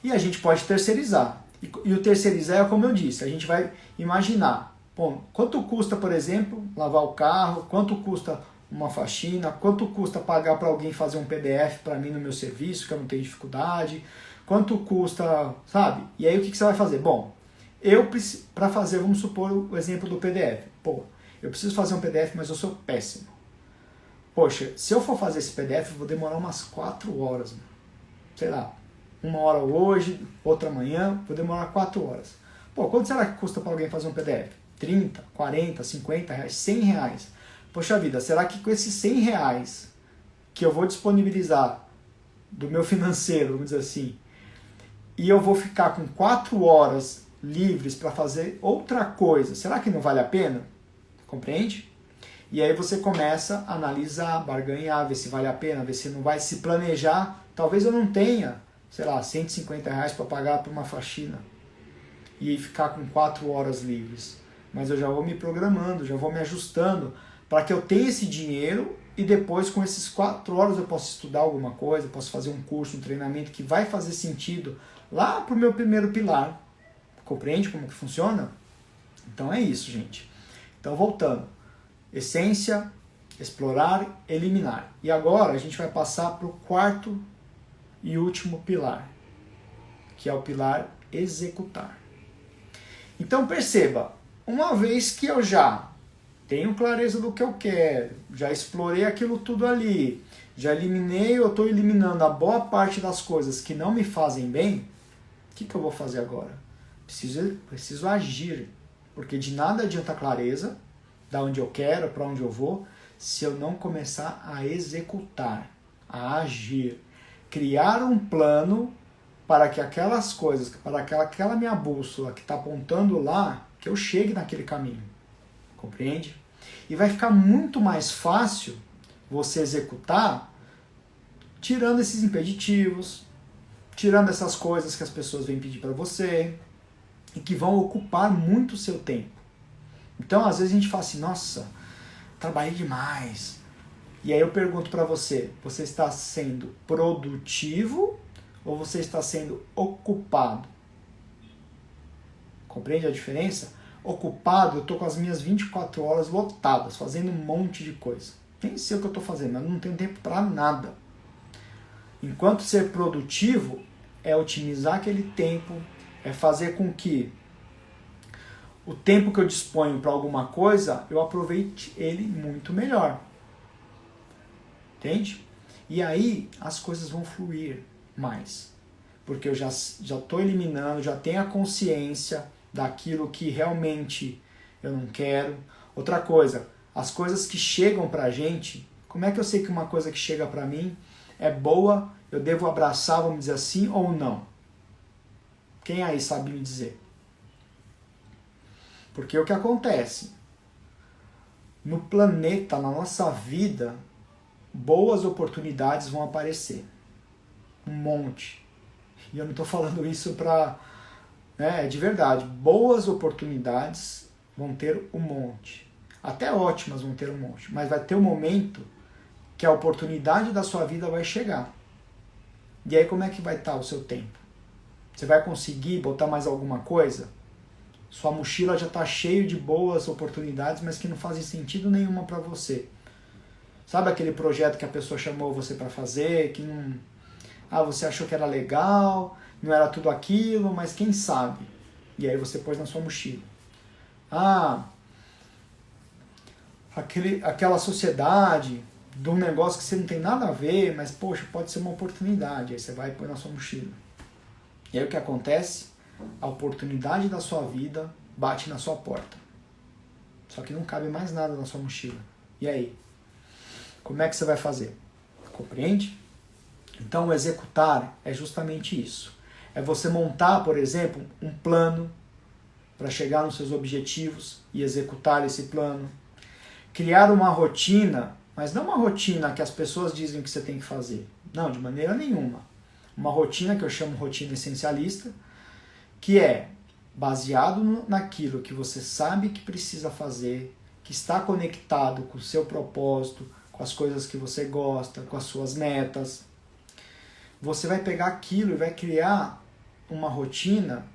E a gente pode terceirizar. E o terceirizar é como eu disse, a gente vai imaginar, bom, quanto custa, por exemplo, lavar o carro, quanto custa uma faxina, quanto custa pagar para alguém fazer um PDF para mim no meu serviço, que eu não tenho dificuldade, quanto custa, sabe? E aí o que você vai fazer? Bom, eu para fazer, vamos supor o exemplo do PDF. Pô, eu preciso fazer um PDF, mas eu sou péssimo. Poxa, se eu for fazer esse PDF, eu vou demorar umas 4 horas. Sei lá, 1 hora hoje, outra amanhã, vou demorar 4 horas. Pô, quanto será que custa para alguém fazer um PDF? 30, 40, 50 reais, 100 reais. Poxa vida, será que com esses 100 reais que eu vou disponibilizar do meu financeiro, vamos dizer assim, e eu vou ficar com 4 horas livres para fazer outra coisa, será que não vale a pena? Compreende? E aí você começa a analisar, barganhar, ver se vale a pena, ver se não vai, se planejar. Talvez eu não tenha, sei lá, 150 reais para pagar por uma faxina e ficar com 4 horas livres. Mas eu já vou me programando, já vou me ajustando para que eu tenha esse dinheiro e depois com esses 4 horas eu posso estudar alguma coisa, posso fazer um curso, um treinamento que vai fazer sentido lá para o meu primeiro pilar. Compreende como que funciona? Então é isso, gente. Então voltando. Essência, explorar, eliminar. E agora a gente vai passar para o quarto e último pilar, que é o pilar executar. Então perceba, uma vez que eu já tenho clareza do que eu quero, já explorei aquilo tudo ali, já eliminei ou estou eliminando a boa parte das coisas que não me fazem bem, o que eu vou fazer agora? Preciso agir, porque de nada adianta a clareza, da onde eu quero, para onde eu vou, se eu não começar a executar, a agir, criar um plano para que aquelas coisas, para aquela minha bússola que está apontando lá, que eu chegue naquele caminho. Compreende? E vai ficar muito mais fácil você executar tirando esses impeditivos, tirando essas coisas que as pessoas vêm pedir para você e que vão ocupar muito o seu tempo. Então, às vezes a gente fala assim, nossa, trabalhei demais. E aí eu pergunto para você, você está sendo produtivo ou você está sendo ocupado? Compreende a diferença? Ocupado, eu estou com as minhas 24 horas lotadas, fazendo um monte de coisa. Nem sei o que eu estou fazendo, mas não tenho tempo para nada. Enquanto ser produtivo é otimizar aquele tempo, é fazer com que o tempo que eu disponho para alguma coisa, eu aproveite ele muito melhor. Entende? E aí as coisas vão fluir. mais. Porque eu já estou eliminando, já tenho a consciência daquilo que realmente eu não quero. Outra coisa, as coisas que chegam pra gente, como é que eu sei que uma coisa que chega pra mim é boa, eu devo abraçar, vamos dizer assim, ou não? Quem aí sabe me dizer? Porque o que acontece? No planeta, na nossa vida, boas oportunidades vão aparecer. Um monte. E eu não estou falando isso para... É de verdade. Boas oportunidades vão ter um monte. Até ótimas vão ter um monte. Mas vai ter um momento que a oportunidade da sua vida vai chegar. E aí como é que vai estar o seu tempo? Você vai conseguir botar mais alguma coisa? Sua mochila já está cheia de boas oportunidades, mas que não fazem sentido nenhuma para você. Sabe aquele projeto que a pessoa chamou você para fazer, que não... você achou que era legal, não era tudo aquilo, mas quem sabe? E aí você pôs na sua mochila. Aquela sociedade de um negócio que você não tem nada a ver, mas poxa, pode ser uma oportunidade. Aí você vai e põe na sua mochila. E aí o que acontece? A oportunidade da sua vida bate na sua porta. Só que não cabe mais nada na sua mochila. E aí? Como é que você vai fazer? Compreende? Então, o executar é justamente isso. É você montar, por exemplo, um plano para chegar nos seus objetivos e executar esse plano. Criar uma rotina, mas não uma rotina que as pessoas dizem que você tem que fazer. Não, de maneira nenhuma. Uma rotina que eu chamo rotina essencialista, que é baseado naquilo que você sabe que precisa fazer, que está conectado com o seu propósito, com as coisas que você gosta, com as suas metas. Você vai pegar aquilo e vai criar uma rotina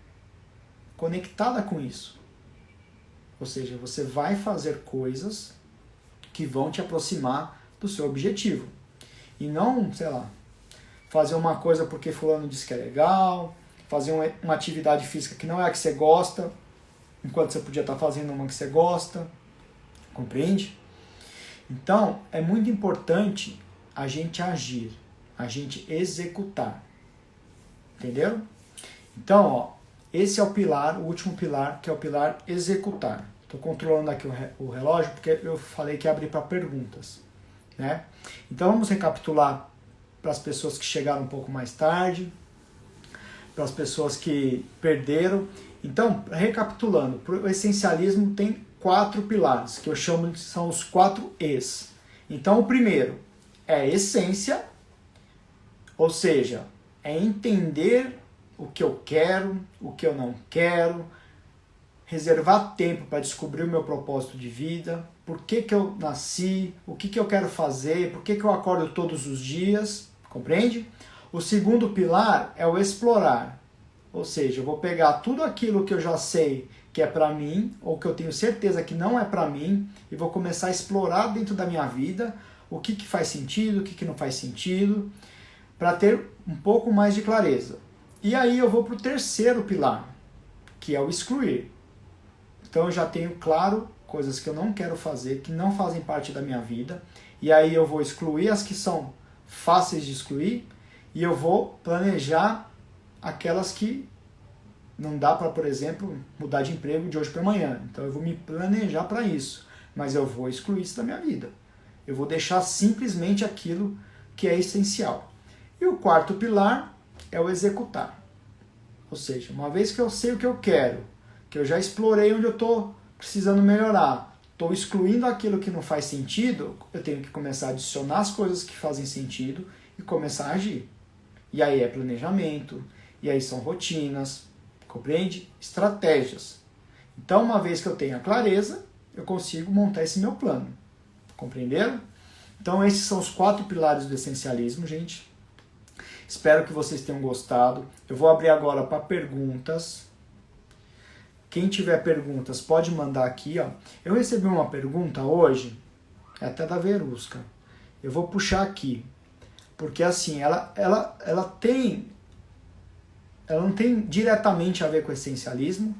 conectada com isso. Ou seja, você vai fazer coisas que vão te aproximar do seu objetivo. E não, sei lá, fazer uma coisa porque fulano disse que é legal, fazer uma atividade física que não é a que você gosta, enquanto você podia estar fazendo uma que você gosta. Compreende? Então, é muito importante a gente agir, a gente executar. Entenderam? Então, esse é o pilar, o último pilar, que é o pilar executar. Estou controlando aqui o relógio porque eu falei que ia abrir para perguntas, né? Então, vamos recapitular para as pessoas que chegaram um pouco mais tarde, para as pessoas que perderam. Então, recapitulando, o essencialismo tem 4 pilares, que eu chamo de são os 4 Es. Então, o primeiro é a essência, ou seja, é entender o que eu quero, o que eu não quero, reservar tempo para descobrir o meu propósito de vida, por que eu nasci, o que eu quero fazer, por que eu acordo todos os dias, compreende? O segundo pilar é o explorar, ou seja, eu vou pegar tudo aquilo que eu já sei que é para mim, ou que eu tenho certeza que não é para mim, e vou começar a explorar dentro da minha vida o que faz sentido, o que não faz sentido, para ter um pouco mais de clareza. E aí eu vou para o terceiro pilar, que é o excluir. Então eu já tenho claro coisas que eu não quero fazer, que não fazem parte da minha vida, e aí eu vou excluir as que são fáceis de excluir, e eu vou planejar aquelas que não dá para, por exemplo, mudar de emprego de hoje para amanhã. Então eu vou me planejar para isso, mas eu vou excluir isso da minha vida. Eu vou deixar simplesmente aquilo que é essencial. E o quarto pilar é o executar. Ou seja, uma vez que eu sei o que eu quero, que eu já explorei onde eu estou precisando melhorar, estou excluindo aquilo que não faz sentido, eu tenho que começar a adicionar as coisas que fazem sentido e começar a agir. E aí é planejamento, e aí são rotinas, compreende? Estratégias. Então, uma vez que eu tenho a clareza, eu consigo montar esse meu plano. Compreenderam? Então, esses são os 4 pilares do essencialismo, gente. Espero que vocês tenham gostado. Eu vou abrir agora para perguntas. Quem tiver perguntas pode mandar aqui, ó. Eu recebi uma pergunta hoje, é até da Verusca. Eu vou puxar aqui, porque assim, ela não tem diretamente a ver com essencialismo,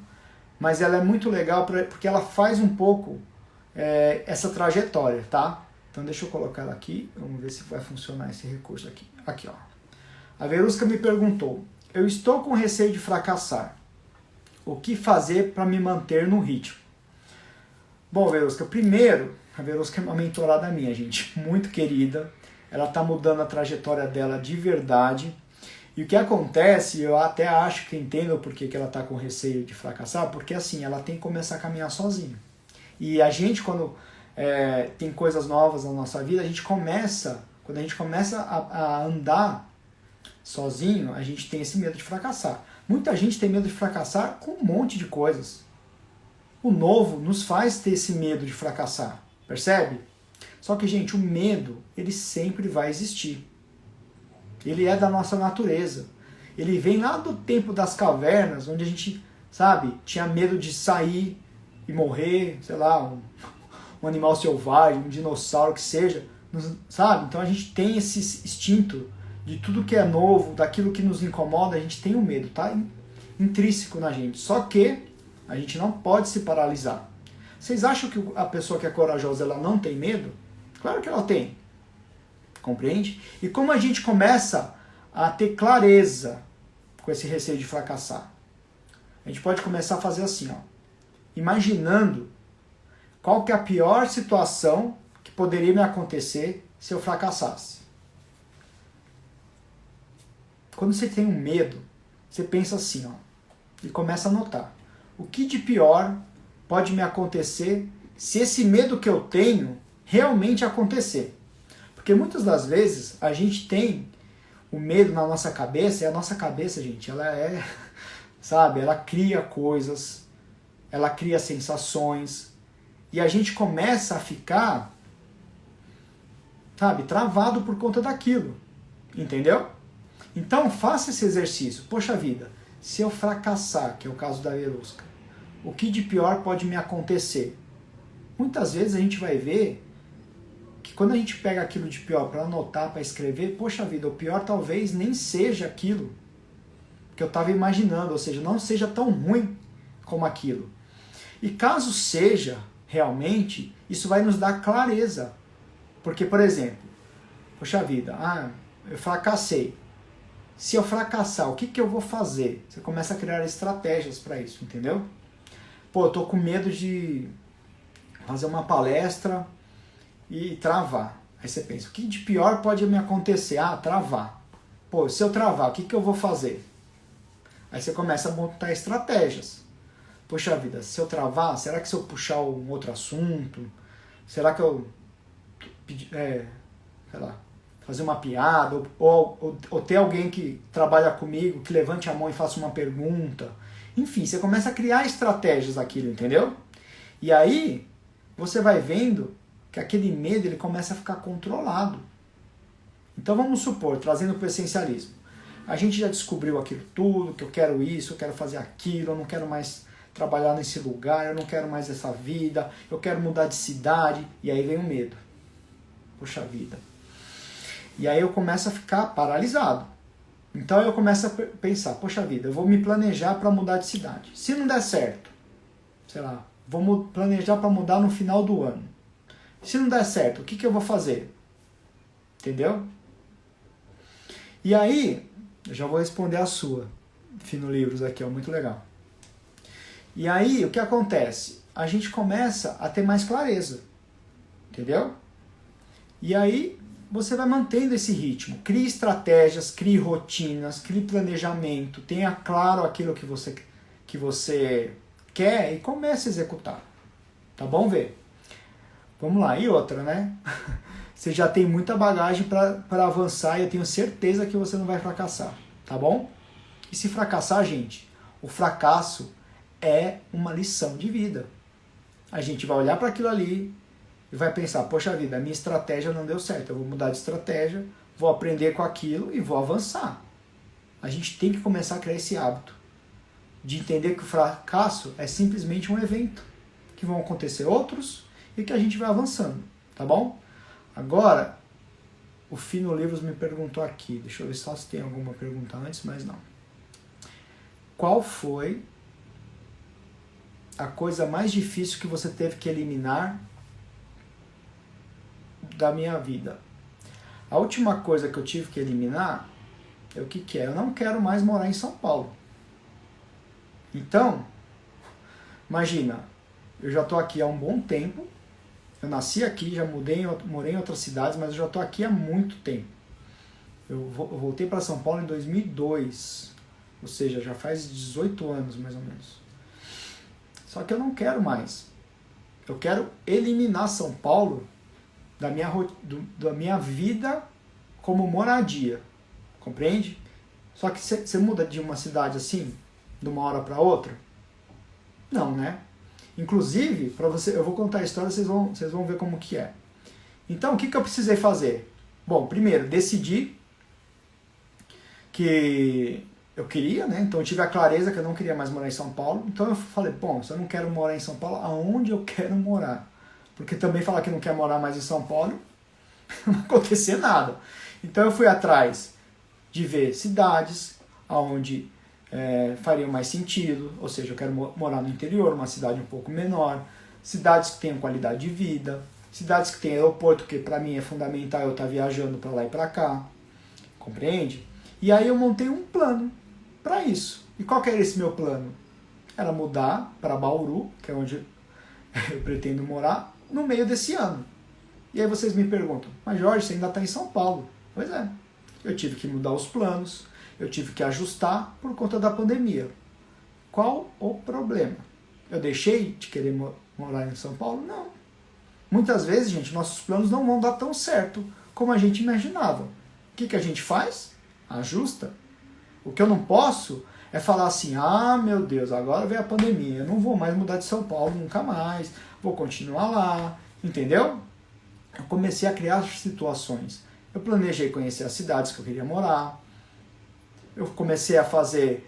mas ela é muito legal porque ela faz um pouco essa trajetória, tá? Então deixa eu colocar ela aqui, vamos ver se vai funcionar esse recurso aqui. Aqui, ó. A Verusca me perguntou: eu estou com receio de fracassar. O que fazer para me manter no ritmo? Bom, Verusca, primeiro, a Verusca é uma mentorada minha, gente, muito querida. Ela está mudando a trajetória dela de verdade. E o que acontece, eu até acho que entendo por que ela está com receio de fracassar, porque assim, ela tem que começar a caminhar sozinha. E a gente, quando tem coisas novas na nossa vida, quando a gente começa a andar sozinho, a gente tem esse medo de fracassar. Muita gente tem medo de fracassar com um monte de coisas. O novo nos faz ter esse medo de fracassar, percebe? Só que, gente, o medo, ele sempre vai existir. Ele é da nossa natureza. Ele vem lá do tempo das cavernas, onde a gente, sabe, tinha medo de sair e morrer, sei lá, um animal selvagem, um dinossauro que seja, sabe? Então a gente tem esse instinto de tudo que é novo, daquilo que nos incomoda, a gente tem o medo, tá? Intrínseco na gente. Só que a gente não pode se paralisar. Vocês acham que a pessoa que é corajosa, ela não tem medo? Claro que ela tem. Compreende? E como a gente começa a ter clareza com esse receio de fracassar? A gente pode começar a fazer assim, ó, imaginando qual que é a pior situação que poderia me acontecer se eu fracassasse. Quando você tem um medo, você pensa assim, ó, e começa a anotar. O que de pior pode me acontecer se esse medo que eu tenho realmente acontecer? Porque muitas das vezes a gente tem o medo na nossa cabeça, e a nossa cabeça, gente, ela sabe, ela cria coisas, ela cria sensações, e a gente começa a ficar, sabe, travado por conta daquilo, entendeu? Então faça esse exercício. Poxa vida, se eu fracassar, que é o caso da Verusca, o que de pior pode me acontecer? Muitas vezes a gente vai ver que quando a gente pega aquilo de pior para anotar, para escrever, poxa vida, o pior talvez nem seja aquilo que eu estava imaginando, ou seja, não seja tão ruim como aquilo. E caso seja realmente, isso vai nos dar clareza. Porque, por exemplo, poxa vida, eu fracassei. Se eu fracassar, o que eu vou fazer? Você começa a criar estratégias para isso, entendeu? Pô, eu tô com medo de fazer uma palestra e travar. Aí você pensa, o que de pior pode me acontecer? Travar. Pô, se eu travar, o que eu vou fazer? Aí você começa a montar estratégias. Poxa vida, se eu travar, será que se eu puxar um outro assunto? Será que eu sei lá, fazer uma piada? Ou ter alguém que trabalha comigo, que levante a mão e faça uma pergunta? Enfim, você começa a criar estratégias daquilo, entendeu? E aí, você vai vendo que aquele medo ele começa a ficar controlado. Então vamos supor, trazendo para o essencialismo, a gente já descobriu aquilo tudo, que eu quero isso, eu quero fazer aquilo, eu não quero mais trabalhar nesse lugar, eu não quero mais essa vida, eu quero mudar de cidade, e aí vem o medo. Poxa vida. E aí eu começo a ficar paralisado. Então eu começo a pensar, poxa vida, eu vou me planejar para mudar de cidade. Se não der certo, sei lá, vou planejar para mudar no final do ano. Se não der certo, o que eu vou fazer? Entendeu? E aí, eu já vou responder a sua. Fino Livros aqui, ó, muito legal. E aí, o que acontece? A gente começa a ter mais clareza. Entendeu? E aí, você vai mantendo esse ritmo. Crie estratégias, crie rotinas, crie planejamento, tenha claro aquilo que você quer e comece a executar. Tá bom, Vê? Vamos lá. E outra, né? Você já tem muita bagagem para avançar e eu tenho certeza que você não vai fracassar. Tá bom? E se fracassar, gente, o fracasso é uma lição de vida. A gente vai olhar para aquilo ali e vai pensar, poxa vida, a minha estratégia não deu certo, eu vou mudar de estratégia, vou aprender com aquilo e vou avançar. A gente tem que começar a criar esse hábito de entender que o fracasso é simplesmente um evento, que vão acontecer outros e que a gente vai avançando, tá bom? Agora, o Fino Livros me perguntou aqui, deixa eu ver só se tem alguma pergunta antes, mas não. Qual foi a coisa mais difícil que você teve que eliminar da minha vida? A última coisa que eu tive que eliminar O que que é? Eu não quero mais morar em São Paulo. Então, imagina, eu já estou aqui há um bom tempo, eu nasci aqui, já morei em outras cidades, mas eu já estou aqui há muito tempo. Eu voltei para São Paulo em 2002, ou seja, já faz 18 anos mais ou menos. Só que eu não quero mais. Eu quero eliminar São Paulo da minha vida como moradia. Compreende? Só que você muda de uma cidade assim, de uma hora para outra? Não, né? Inclusive, para você, eu vou contar a história, vocês vão ver como que é. Então, o que eu precisei fazer? Bom, primeiro, decidi que eu queria, né? Então eu tive a clareza que eu não queria mais morar em São Paulo. Então eu falei, bom, se eu não quero morar em São Paulo, aonde eu quero morar? Porque também falar que não quer morar mais em São Paulo, não vai acontecer nada. Então eu fui atrás de ver cidades onde faria mais sentido, ou seja, eu quero morar no interior, uma cidade um pouco menor, cidades que tenham qualidade de vida, cidades que tenham aeroporto, que para mim é fundamental eu estar viajando para lá e para cá, compreende? E aí eu montei um plano para isso. E qual que era esse meu plano? Era mudar para Bauru, que é onde eu pretendo morar, no meio desse ano. E aí vocês me perguntam, mas Jorge, você ainda está em São Paulo. Pois é, eu tive que mudar os planos, eu tive que ajustar por conta da pandemia. Qual o problema? Eu deixei de querer morar em São Paulo? Não. Muitas vezes, gente, nossos planos não vão dar tão certo como a gente imaginava. O que a gente faz? Ajusta. O que eu não posso é falar assim, ah, meu Deus, agora veio a pandemia, eu não vou mais mudar de São Paulo nunca mais, vou continuar lá, entendeu? Eu comecei a criar situações. Eu planejei conhecer as cidades que eu queria morar, eu comecei a fazer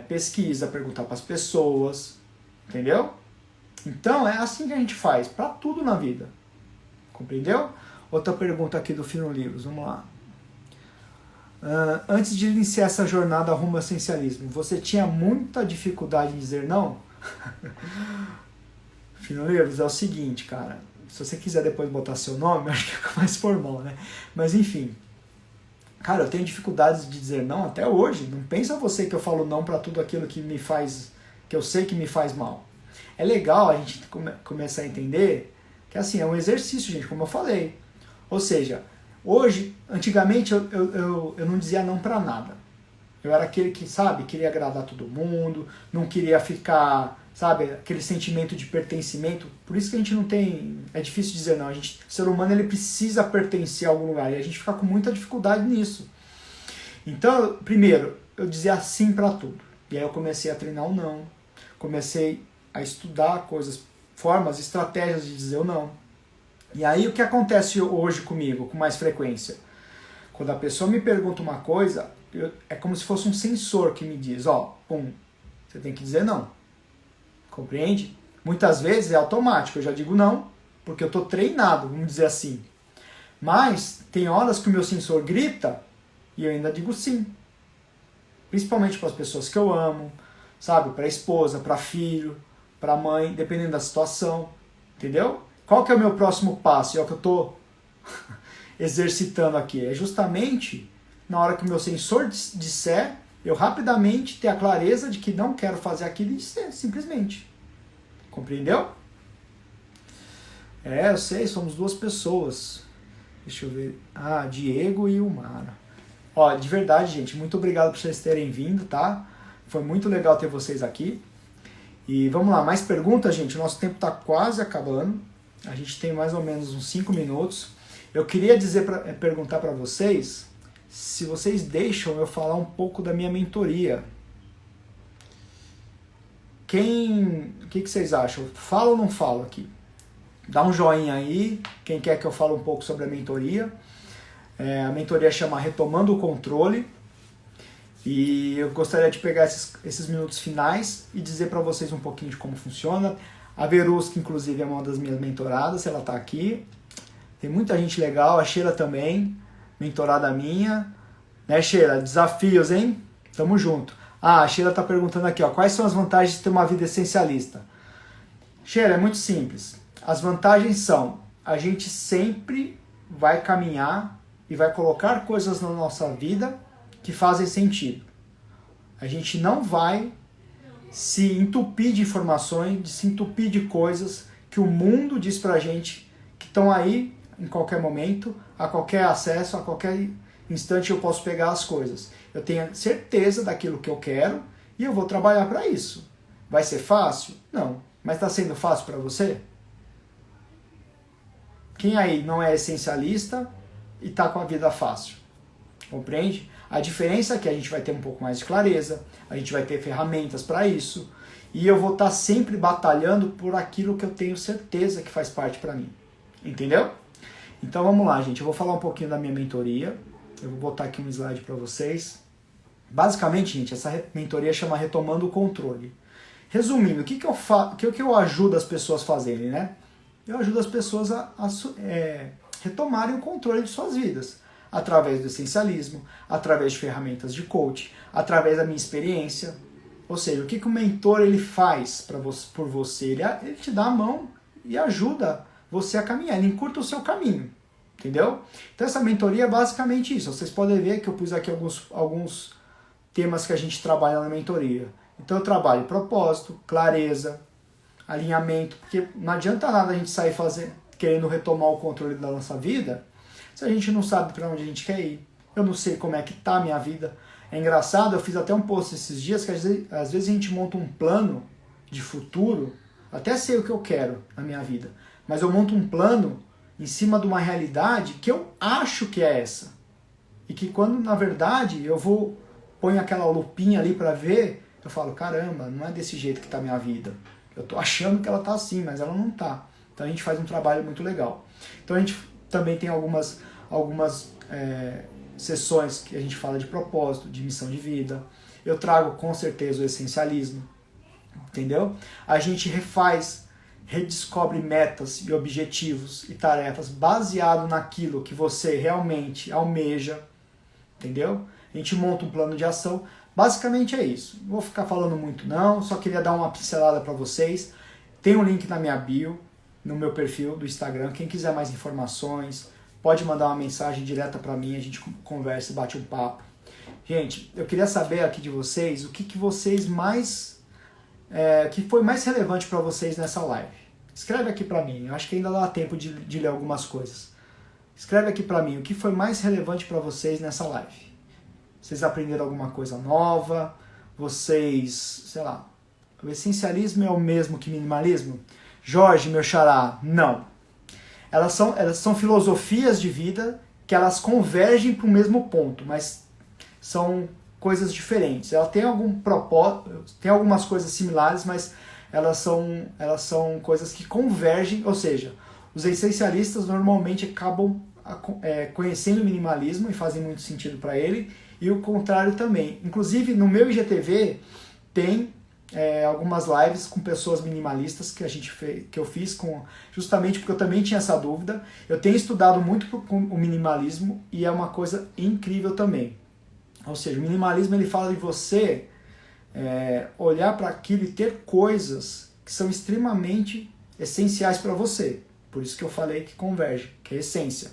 pesquisa, perguntar para as pessoas, entendeu? Então é assim que a gente faz, para tudo na vida, compreendeu? Outra pergunta aqui do Fino Livros, vamos lá. Antes de iniciar essa jornada rumo ao essencialismo, você tinha muita dificuldade em dizer não? Fino Livros, é o seguinte, cara, se você quiser depois botar seu nome, acho que fica mais formal, né? Mas enfim, cara, eu tenho dificuldades de dizer não até hoje. Não pensa você que eu falo não para tudo aquilo que me faz, que eu sei que me faz mal. É legal a gente começar a entender que assim, é um exercício, gente, como eu falei. Ou seja, hoje, antigamente eu não dizia não para nada. Eu era aquele que, sabe, queria agradar todo mundo, não queria ficar, sabe, aquele sentimento de pertencimento. Por isso que a gente não tem, é difícil dizer não. O ser humano ele precisa pertencer a algum lugar e a gente fica com muita dificuldade nisso. Então, primeiro, eu dizia sim para tudo. E aí eu comecei a treinar o não, comecei a estudar coisas, formas, estratégias de dizer o não. E aí o que acontece hoje comigo, com mais frequência? Quando a pessoa me pergunta uma coisa, é como se fosse um sensor que me diz, você tem que dizer não. Compreende? Muitas vezes é automático, eu já digo não, porque eu estou treinado, vamos dizer assim. Mas tem horas que o meu sensor grita e eu ainda digo sim. Principalmente para as pessoas que eu amo, sabe? Para a esposa, para filho, para mãe, dependendo da situação. Entendeu? Qual que é o meu próximo passo? É o que eu estou exercitando aqui. É justamente na hora que o meu sensor disser, eu rapidamente ter a clareza de que não quero fazer aquilo e dizer, simplesmente. Compreendeu? Eu sei, somos duas pessoas. Deixa eu ver. Diego e Umara. De verdade, gente, muito obrigado por vocês terem vindo, tá? Foi muito legal ter vocês aqui. E vamos lá, mais perguntas, gente? O nosso tempo está quase acabando. A gente tem mais ou menos uns 5 minutos. Eu queria perguntar para vocês se vocês deixam eu falar um pouco da minha mentoria. O que vocês acham? Falo ou não falo aqui? Dá um joinha aí, quem quer que eu fale um pouco sobre a mentoria. A mentoria chama Retomando o Controle. E eu gostaria de pegar esses minutos finais e dizer para vocês um pouquinho de como funciona. A Verusca, inclusive, é uma das minhas mentoradas, ela está aqui. Tem muita gente legal, a Sheila também, mentorada minha. Né, Sheila? Desafios, hein? Tamo junto. A Sheila está perguntando aqui, quais são as vantagens de ter uma vida essencialista? Sheila, é muito simples. As vantagens são, a gente sempre vai caminhar e vai colocar coisas na nossa vida que fazem sentido. A gente não vai se entupir de informações, de se entupir de coisas que o mundo diz pra gente que estão aí em qualquer momento, a qualquer acesso, a qualquer instante eu posso pegar as coisas. Eu tenho certeza daquilo que eu quero e eu vou trabalhar para isso. Vai ser fácil? Não. Mas está sendo fácil para você? Quem aí não é essencialista e está com a vida fácil? Compreende? A diferença é que a gente vai ter um pouco mais de clareza, a gente vai ter ferramentas para isso, e eu vou estar sempre batalhando por aquilo que eu tenho certeza que faz parte para mim. Entendeu? Então vamos lá, gente. Eu vou falar um pouquinho da minha mentoria. Eu vou botar aqui um slide para vocês. Basicamente, gente, essa mentoria chama Retomando o Controle. Resumindo, o que eu ajudo as pessoas a fazerem, né? Eu ajudo as pessoas a retomarem o controle de suas vidas. Através do essencialismo, através de ferramentas de coach, através da minha experiência. Ou seja, o que o mentor ele faz por você? Ele te dá a mão e ajuda você a caminhar, ele encurta o seu caminho. Entendeu? Então essa mentoria é basicamente isso. Vocês podem ver que eu pus aqui alguns temas que a gente trabalha na mentoria. Então eu trabalho propósito, clareza, alinhamento, porque não adianta nada a gente sair querendo retomar o controle da nossa vida se a gente não sabe para onde a gente quer ir. Eu não sei como é que tá a minha vida. É engraçado, eu fiz até um post esses dias que às vezes a gente monta um plano de futuro, até sei o que eu quero na minha vida, mas eu monto um plano em cima de uma realidade que eu acho que é essa. E que quando, na verdade, ponho aquela lupinha ali para ver, eu falo, caramba, não é desse jeito que tá a minha vida. Eu tô achando que ela tá assim, mas ela não tá. Então a gente faz um trabalho muito legal. Então a gente também tem algumas sessões que a gente fala de propósito, de missão de vida. Eu trago com certeza o essencialismo, entendeu? A gente redescobre metas e objetivos e tarefas baseado naquilo que você realmente almeja, entendeu? A gente monta um plano de ação. Basicamente é isso. Não vou ficar falando muito não, só queria dar uma pincelada para vocês. Tem um link na minha bio, no meu perfil do Instagram. Quem quiser mais informações, pode mandar uma mensagem direta para mim, a gente conversa, bate um papo. Gente, eu queria saber aqui de vocês o que vocês que foi mais relevante para vocês nessa live. Escreve aqui para mim, eu acho que ainda dá tempo de ler algumas coisas. Escreve aqui para mim o que foi mais relevante para vocês nessa live. Vocês aprenderam alguma coisa nova? Vocês, sei lá, o essencialismo é o mesmo que minimalismo? Jorge, meu xará, não. Elas são filosofias de vida que elas convergem para o mesmo ponto, mas são coisas diferentes. Ela tem algum propósito, tem algumas coisas similares, mas elas são coisas que convergem, ou seja, os essencialistas normalmente acabam conhecendo o minimalismo e fazem muito sentido para ele, e o contrário também. Inclusive, no meu IGTV tem algumas lives com pessoas minimalistas que eu fiz justamente porque eu também tinha essa dúvida. Eu tenho estudado muito o minimalismo e é uma coisa incrível também. Ou seja, o minimalismo ele fala de você olhar para aquilo e ter coisas que são extremamente essenciais para você. Por isso que eu falei que converge, que é essência.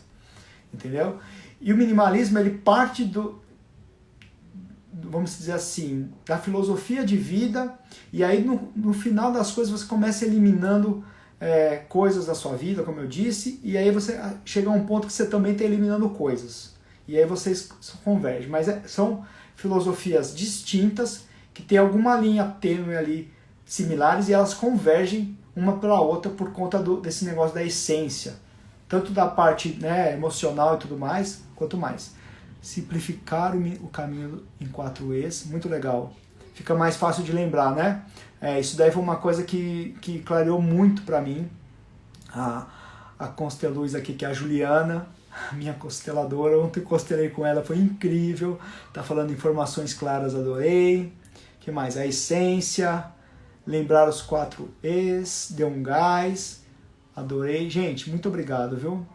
Entendeu? E o minimalismo ele parte vamos dizer assim, da filosofia de vida, e aí no final das coisas você começa eliminando coisas da sua vida, como eu disse, e aí você chega a um ponto que você também está eliminando coisas. E aí vocês convergem. Mas são filosofias distintas, que tem alguma linha tênue ali, similares, e elas convergem uma pela outra por conta desse negócio da essência. Tanto da parte emocional e tudo mais, quanto mais. Simplificar o caminho em 4 E's, muito legal. Fica mais fácil de lembrar, né? Isso daí foi uma coisa que clareou muito para mim. A Consteluz aqui, que é a Juliana, minha consteladora, ontem constelei com ela, foi incrível. Tá falando informações claras, adorei. Que mais? A essência, lembrar os 4 E's, deu um gás, adorei. Gente, muito obrigado, viu?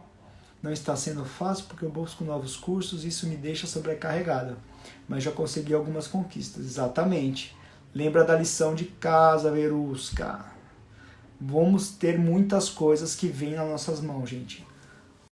Não está sendo fácil porque eu busco novos cursos e isso me deixa sobrecarregada. Mas já consegui algumas conquistas. Exatamente. Lembra da lição de casa, Verusca. Vamos ter muitas coisas que vêm nas nossas mãos, gente.